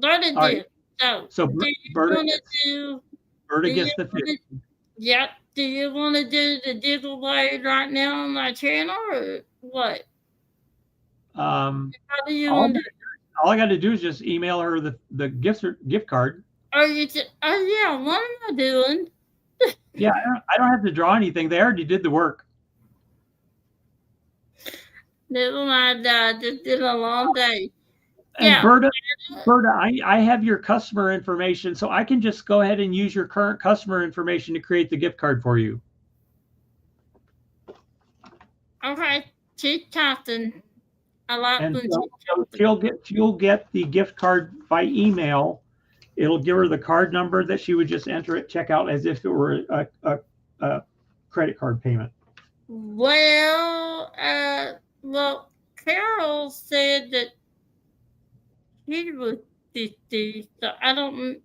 Dorothy All right. did. So do you Berta want to gets, do? Berta do gets you the wanna- 50. Yep. Do you want to do the giveaway right now on my channel or what? How do you All want to? I got to do is just email her the gift card. Are you? Oh yeah. What am I doing? Yeah, I don't have to draw anything. They already did the work. Never mind. I just did a long day. And Yeah. Berta, I have your customer information, so I can just go ahead and use your current customer information to create the gift card for you. Okay. Keep talking. I like And when so she'll get the gift card by email. It'll give her the card number that she would just enter at checkout as if it were a credit card payment. Well, Carol said that he was 50, so I don't.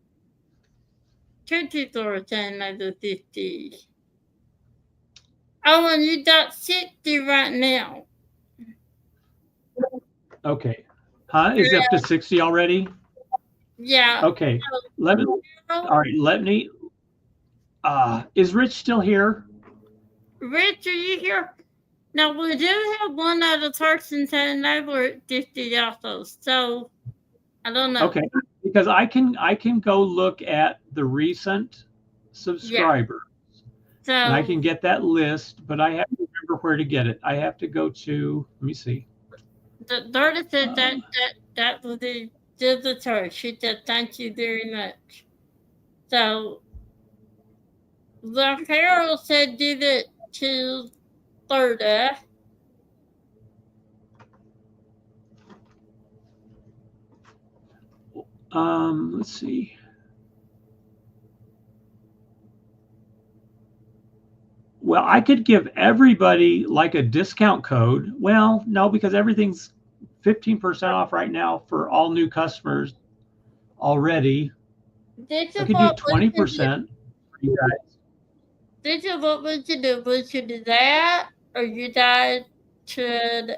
Two people are saying they were 50. Oh, and you got 60 right now. Okay. Huh? Is it up to 60 already? Yeah. Okay. Let me. All right. Let me. Is Rich still here? Rich, are you here? Now, we do have one other person saying they were at 50 also, so I don't know. Okay, because I can go look at the recent subscribers. So, and I can get that list, but I have to remember where to get it. I have to go to, let me see. Dorothy said that was the visitor. She said, thank you very much. So, the Carol said, did it to 30. Let's see. Well, I could give everybody like a discount code. Well, no, because everything's 15% off right now for all new customers already. I could do 20% for you guys. This is what we should do. We should do that, or you guys should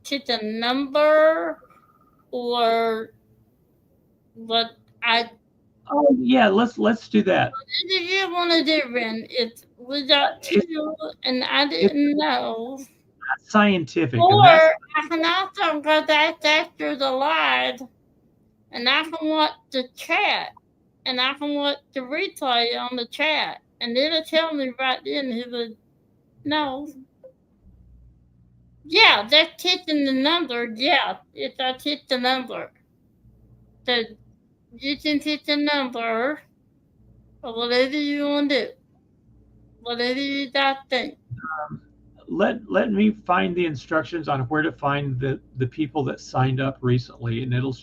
pick a number, or what I. Oh yeah, let's do that. What do you want to do, Ren? It's we got two, and I didn't know. Not scientific. Or And I can also go back after the live, and I can watch the chat, and I can watch the replay on the chat, and it'll tell me right then who would know. Yeah, that's hitting the number. Yeah, if that's hit the number. So you can hit the number or whatever you want to do. Whatever you guys think. let me find the instructions on where to find the people that signed up recently, and it'll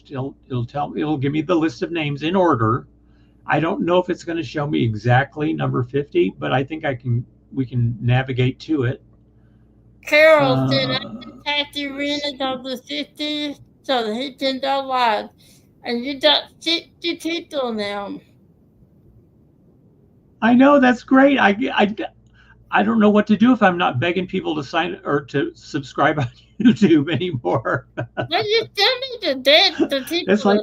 give me the list of names in order. I don't know if it's going to show me exactly number 50, but I think we can navigate to it. Carol said I just have to rent it on the 50 so that he can go live. And you got 60 people now. I know, that's great. I don't know what to do if I'm not begging people to sign or to subscribe on YouTube anymore. Well, you still need to beg the people. It's like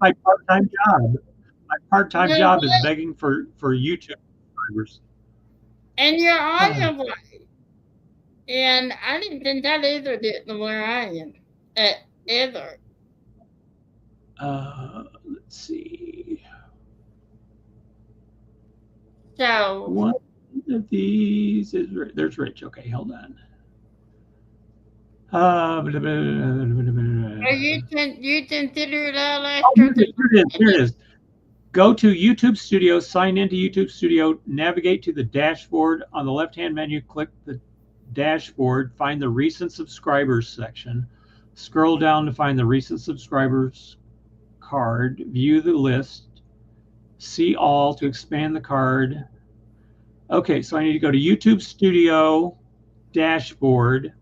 my part-time job. My part-time job is begging for YouTube subscribers. And you're on your way. And I didn't think that either didn't where I am. Ever. Let's see. So one of these is there's Rich. Okay, hold on. Are you consider it out after here it is. Go to YouTube Studio, sign into YouTube Studio, navigate to the dashboard. On the left-hand menu, click the dashboard, find the recent subscribers section. Scroll down to find the recent subscribers card, view the list, see all to expand the card. Okay, so I need to go to YouTube Studio dashboard,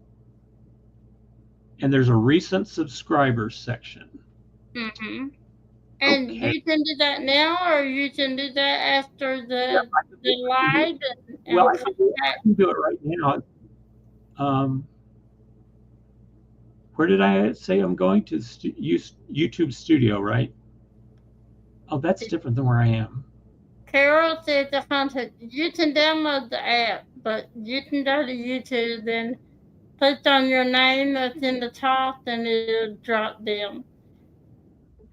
and there's a recent subscribers section. Mm-hmm. And Okay. you can do that now, or you can do that after the live. Well, I can do it right now. Where did I say I'm going to? YouTube Studio, right? Oh, that's different than where I am. Carol said the content. You can download the app, but you can go to YouTube and click on your name that's in the top, and it'll drop down.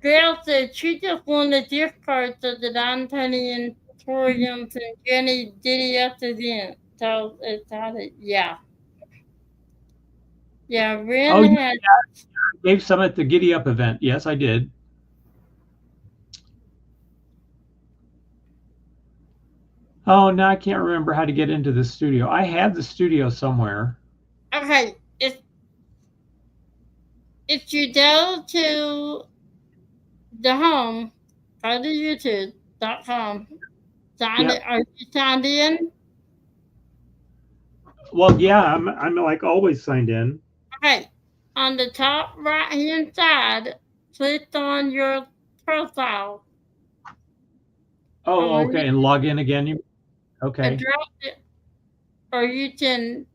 Gail said she just won a gift card to the Don Tony Emporium and Jenny Diddy up event. So it's out of, yeah. Yeah, Ren Oh, had. yeah. I gave some at the Giddy Up event. Yes, I did. Oh, now I can't remember how to get into the studio. I had the studio somewhere. Okay, if you go to the home, go to youtube.com. Yep. Are you signed in? Well, yeah, I'm like always signed in. Okay, on the top right hand side, click on your profile. Oh, okay, and log in again. Okay. Or you can,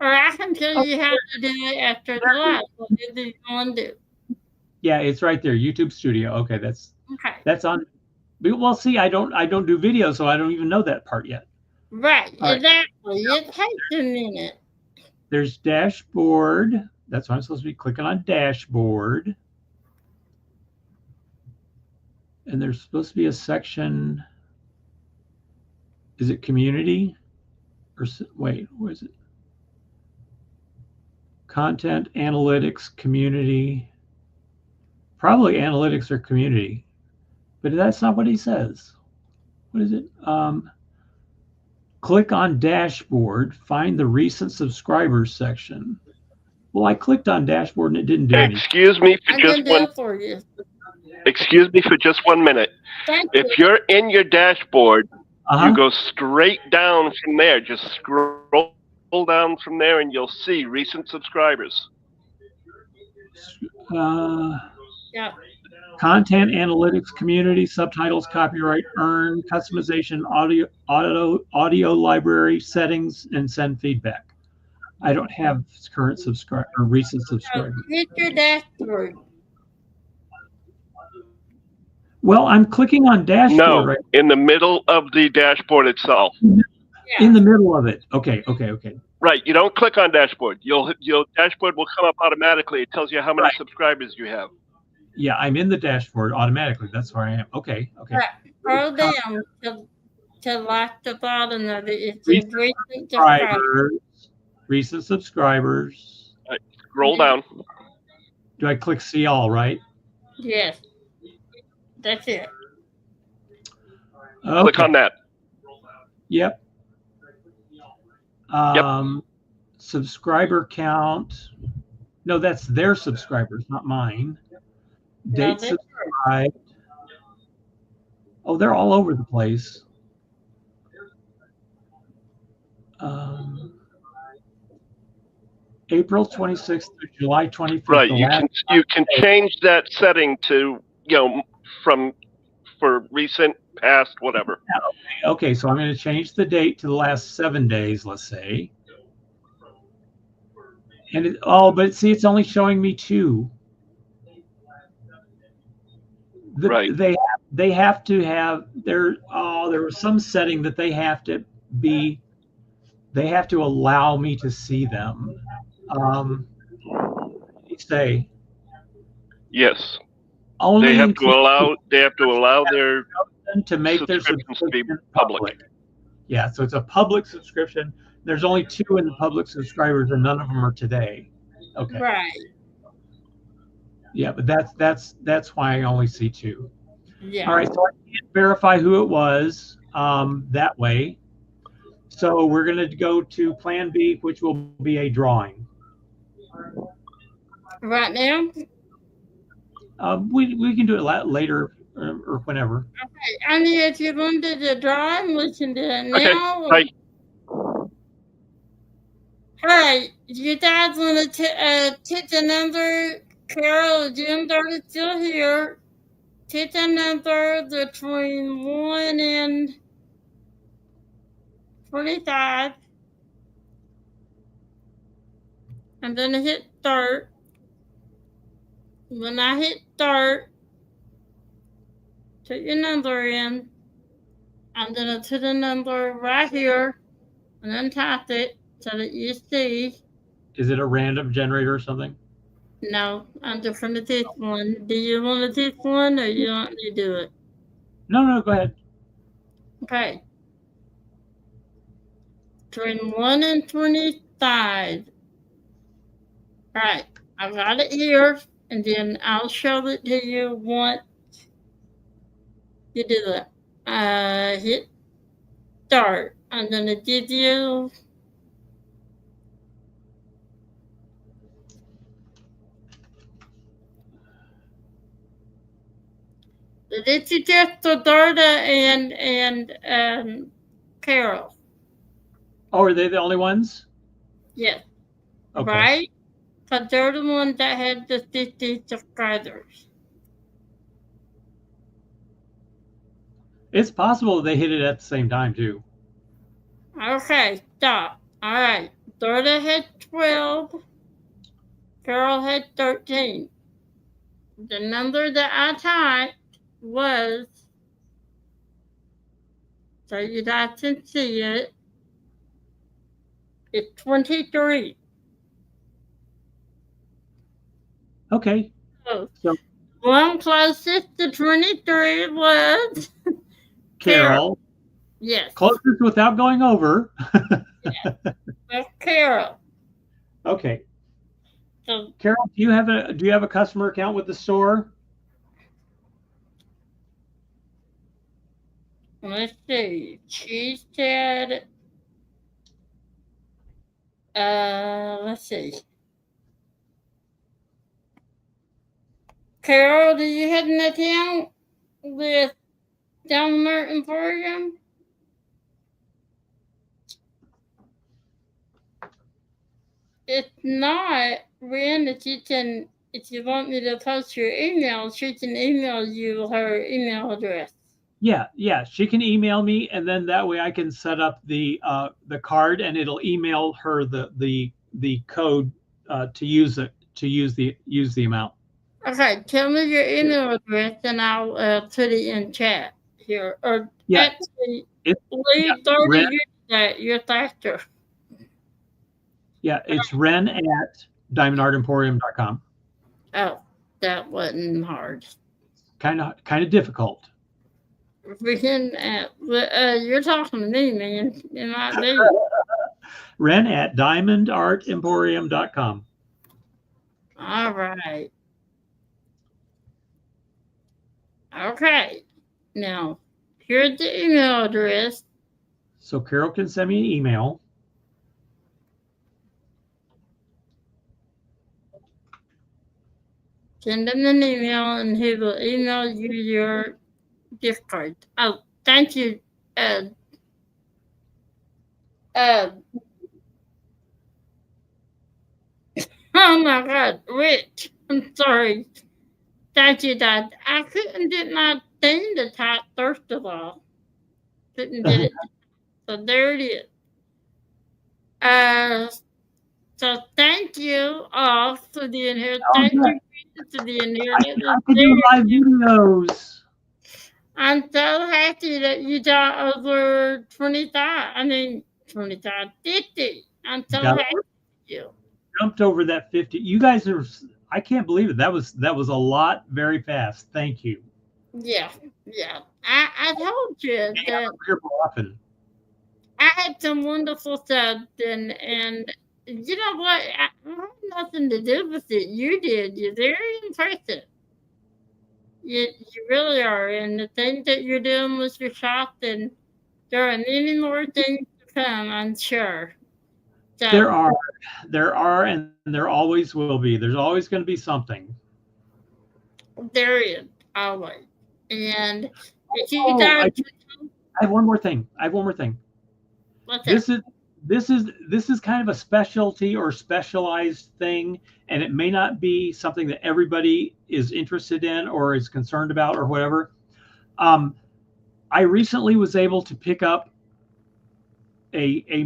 or I can tell you how to do it after the live. What do you want to do? Yeah, it's right there. YouTube Studio. Okay, that's on. Well, see, I don't do video, so I don't even know that part yet. Right, exactly. It takes a minute. There's dashboard. That's why I'm supposed to be clicking on dashboard. And there's supposed to be a section. Is it community? Or wait, where is it? Content, analytics, community. Probably analytics or community. But that's not what he says. What is it? Click on dashboard, find the recent subscribers section. Well, I clicked on dashboard and it didn't do anything. Excuse me for just 1 minute. If you're in your dashboard, you go straight down from there. Just scroll down from there and you'll see recent subscribers. Yeah. Content, analytics, community, subtitles, copyright, earn, customization, audio library, settings, and send feedback. I don't have current subscriber or recent subscribers. Hit your dashboard. Well, I'm clicking on dashboard. No, right? In the middle of the dashboard itself. In the middle of it. Okay. Right. You don't click on dashboard. Your dashboard will come up automatically. It tells you how many subscribers you have. Yeah, I'm in the dashboard automatically. That's where I am. Okay. Right. Scroll down to like the bottom of it. It's recent subscribers. Right. Scroll down. Do I click see all, right? Yes. That's it. Okay. Click on that. Yep. Subscriber count. No, that's their subscribers, not mine. Date subscribed. Oh, they're all over the place. April 26th to July 25th. Right. You can change that setting to for recent, past, whatever. Okay, so I'm going to change the date to the last 7 days, let's say. And but see, it's only showing me 2. Right. They have to have there was some setting that they have to allow me to see them. Say yes. Only they have to allow their to make their subscriptions to be public. Yeah, so it's a public subscription. There's only 2 in the public subscribers, and none of them are today. Okay. Right. Yeah, but that's why I only see 2. Yeah. All right, so I can't verify who it was that way. So we're going to go to Plan B, which will be a drawing. Right now? We can do it later or whenever. Okay, I need if you wanted to drive, we can do it Okay, now. bye. Hey, you guys want to take the number? Carol, Jim is still here. Take the number between 1 and 25. And then hit start. When I hit start, put your number in. I'm going to put a number right here and then type it so that you see. Is it a random generator or something? No, I'm just going to take one. Do you want to take one or you want me to do it? No, go ahead. Okay. Between 1 and 25. All right, I got it here, and then I'll show it to you once you do that. Hit start. I'm going to give you did you get to Darda and Carol? Oh, are they the only ones? Yes. Okay. Right? Because they're the ones that had the 50 subscribers. It's possible they hit it at the same time too. Okay, stop. All right. Darda had 12. Carol had 13. The number that I typed was, so you guys can see it, it's 23. Okay. So one closest to 23 was Carol. Yes. Closest without going over. Yes. That's Carol. Okay. So, Carol, do you have a customer account with the store? let's see. She said, let's see. Carol, do you have an account with Emporium? If not, Ren, if you want me to post your email, she can email you her email address. Yeah. She can email me, and then that way I can set up the card, and it'll email her the code to use the amount. Okay, tell me your email address, and I'll put it in chat here. Or Yeah, actually, leave 30 that you're faster. Yeah, it's Ren at diamondartemporium.com. Oh, that wasn't hard. Kind of difficult. Ren at you're talking to me, man. It might be. Ren at diamondartemporium.com. All right. Okay. Now, here's the email address. So Carol can send me an email. Send him an email, and he will email you your gift card. Oh, thank you, Ed. Oh my God, Rich. I'm sorry. Thank you, Dad. I did not think to type first of all. Couldn't get it. So there it is. So thank you all for being here. Thank you for being here. I can do live videos. I'm so happy that you got over 25. I mean, 25, 50. I'm so happy with you. Jumped over that 50. You guys are, I can't believe it. That was a lot very fast. Thank you. Yeah. I told you that often. I had some wonderful stuff, and you know what? I had nothing to do with it. You did. You're very impressive. You really are. And the things that you're doing with your shop, and there are many more things to come, I'm sure. So, there are, and there always will be. There's always going to be something. There is, always. And if you Oh, guys, I have one more thing. what's This that? is kind of a specialty or specialized thing, and it may not be something that everybody is interested in or is concerned about or whatever. I recently was able to pick up a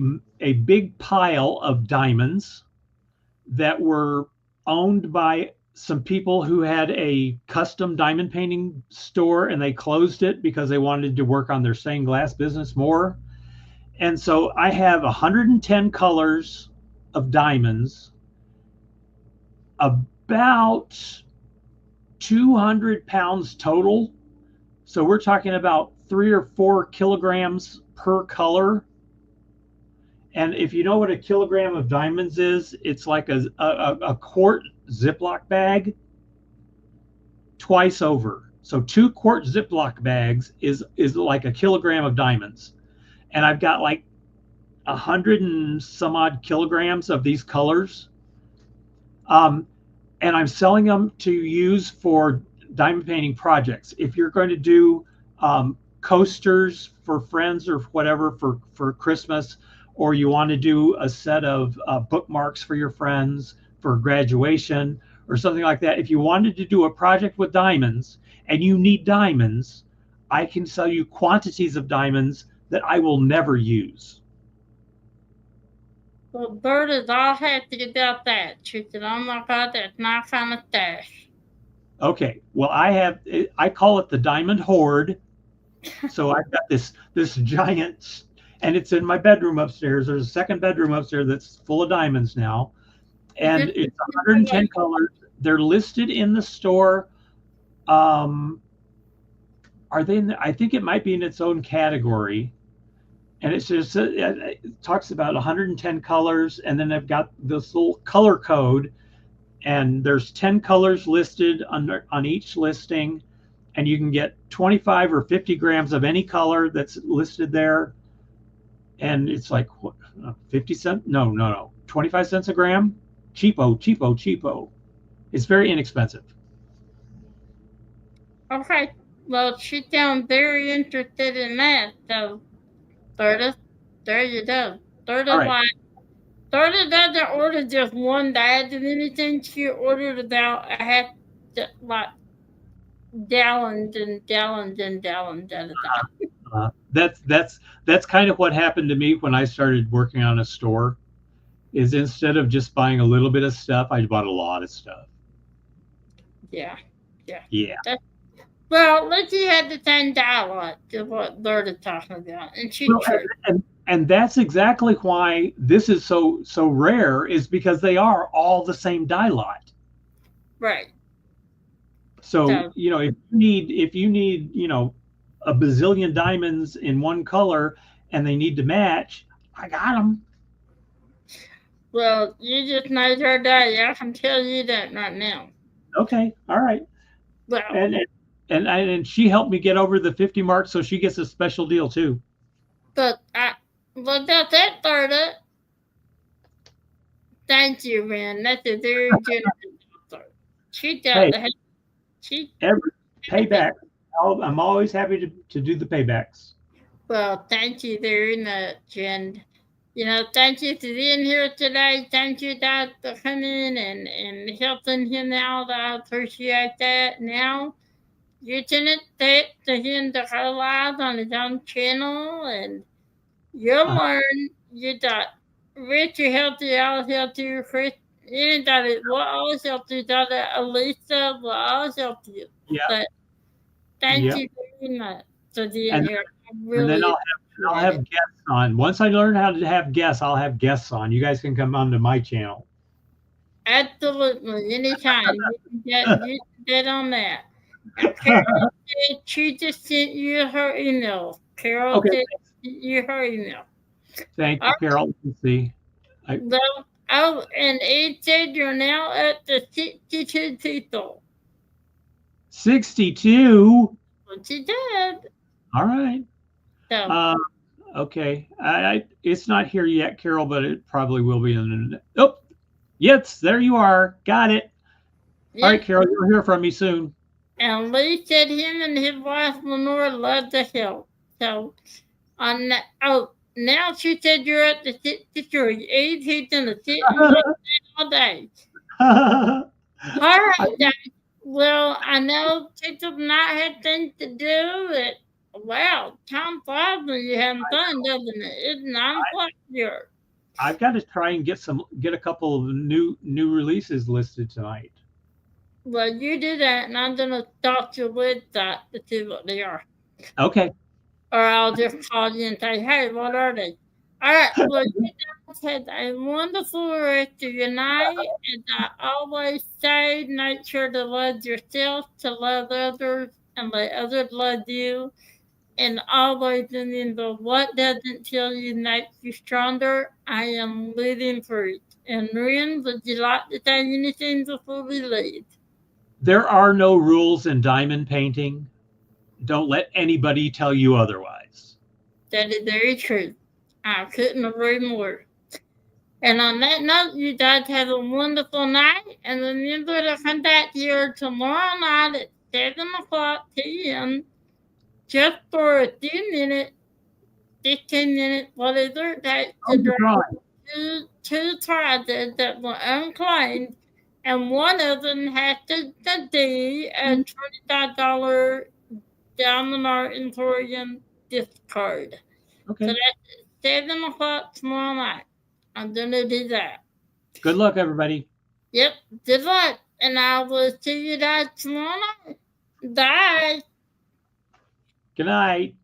big pile of diamonds that were owned by some people who had a custom diamond painting store, and they closed it because they wanted to work on their stained glass business more. And so I have 110 colors of diamonds, about 200 pounds total. So we're talking about 3 or 4 kilograms per color. And if you know what a kilogram of diamonds is, it's like a quart Ziploc bag twice over. So 2 quart Ziploc bags is like a kilogram of diamonds. And I've got like 100 and some odd kilograms of these colors. And I'm selling them to use for diamond painting projects. If you're going to do coasters for friends or whatever for Christmas, or you want to do a set of bookmarks for your friends for graduation or something like that, if you wanted to do a project with diamonds and you need diamonds, I can sell you quantities of diamonds that I will never use. Well, Berta's all happy about that. She said, "Oh my God, that's my kind of stash." Okay, well, I call it the diamond hoard. So I've got this giant, and it's in my bedroom upstairs. There's a second bedroom upstairs that's full of diamonds now, and it's 110 colors. They're listed in the store. Are they in I think it might be in its own category, and it's just it talks about 110 colors, and then they've got this little color code, and there's 10 colors listed on each listing, and you can get 25 or 50 grams of any color that's listed there. And it's like, what, 50 cents? No, 25 cents a gram. Cheapo. It's very inexpensive. Okay, well, she sounds very interested in that. So, Berta, there you go. Berta, Right. Berta doesn't order just one bag of anything. She ordered about a half, like, gallons and gallons and gallons at a time. That's kind of what happened to me when I started working on a store. Is instead of just buying a little bit of stuff, I bought a lot of stuff. Yeah. Well, Well, let's see, had the same dialect of what Berta's talking about, and she and that's exactly why this is so rare, is because they are all the same dye lot. Right. So if you need a bazillion diamonds in one color and they need to match, I got them. Well, you just made her day. I can tell you that right now. Okay, all right. Well, and she helped me get over the 50 mark, so she gets a special deal too. But without that, Berta, thank you, man. That's a very generous offer. She got every payback. I'm always happy to do the paybacks. Well, thank you very much, and thank you for being here today. Thank you, Dad, for coming and helping him out. I appreciate that. Now, you can expect to him to go live on his own channel, and you'll learn. You got Richard help you, I'll help you, Chris. Anybody will always help you. Dr. Elisa will always help you. Yeah. But thank you very much for being here. And then I'll have guests on. Once I learn how to have guests, I'll have guests on. You guys can come onto my channel. Absolutely, anytime. You can get on that. And Carol said she just sent you her email. Carol said you her email. Thank you, Carol. Let's see. And it said you're now at the 62 people. 62? What you did. All right. So, okay. It's not here yet, Carol, but it probably will be in the. Yes, there you are. Got it. All right, Carol, you'll hear from me soon. And Lee said him and his wife Lenore love to help. So on that, now she said you're at the 63. He's gonna sit and wait all day. All right, Dad. Well, I know kids have not had things to do. Wow, time flies when you're having fun, doesn't it? It's 9 o'clock here. I've got to try and get a couple of new releases listed tonight. Well, you do that, and I'm gonna stalk your website to see what they are. Okay. Or I'll just call you and say, hey, what are they? All right. Well, you guys had a wonderful rest of your night. And I always say, make sure to love yourself, to love others, and let others love you. And always remember, what doesn't kill you makes you stronger. I am living fruit. And Marin, would you like to say anything before we leave? There are no rules in diamond painting. Don't let anybody tell you otherwise. That is very true. I couldn't agree more. And on that note, you guys have a wonderful night. And remember to come back here tomorrow night at 7 o'clock p.m. just for a few minutes, 15 minutes, whatever it takes to draw two prizes that were unclaimed. And one of them has to be a $25 Diamond Art Emporium gift card. Okay. So that's 7 o'clock tomorrow night. I'm going to do that. Good luck, everybody. Yep, good luck. And I will see you guys tomorrow night. Bye. Good night.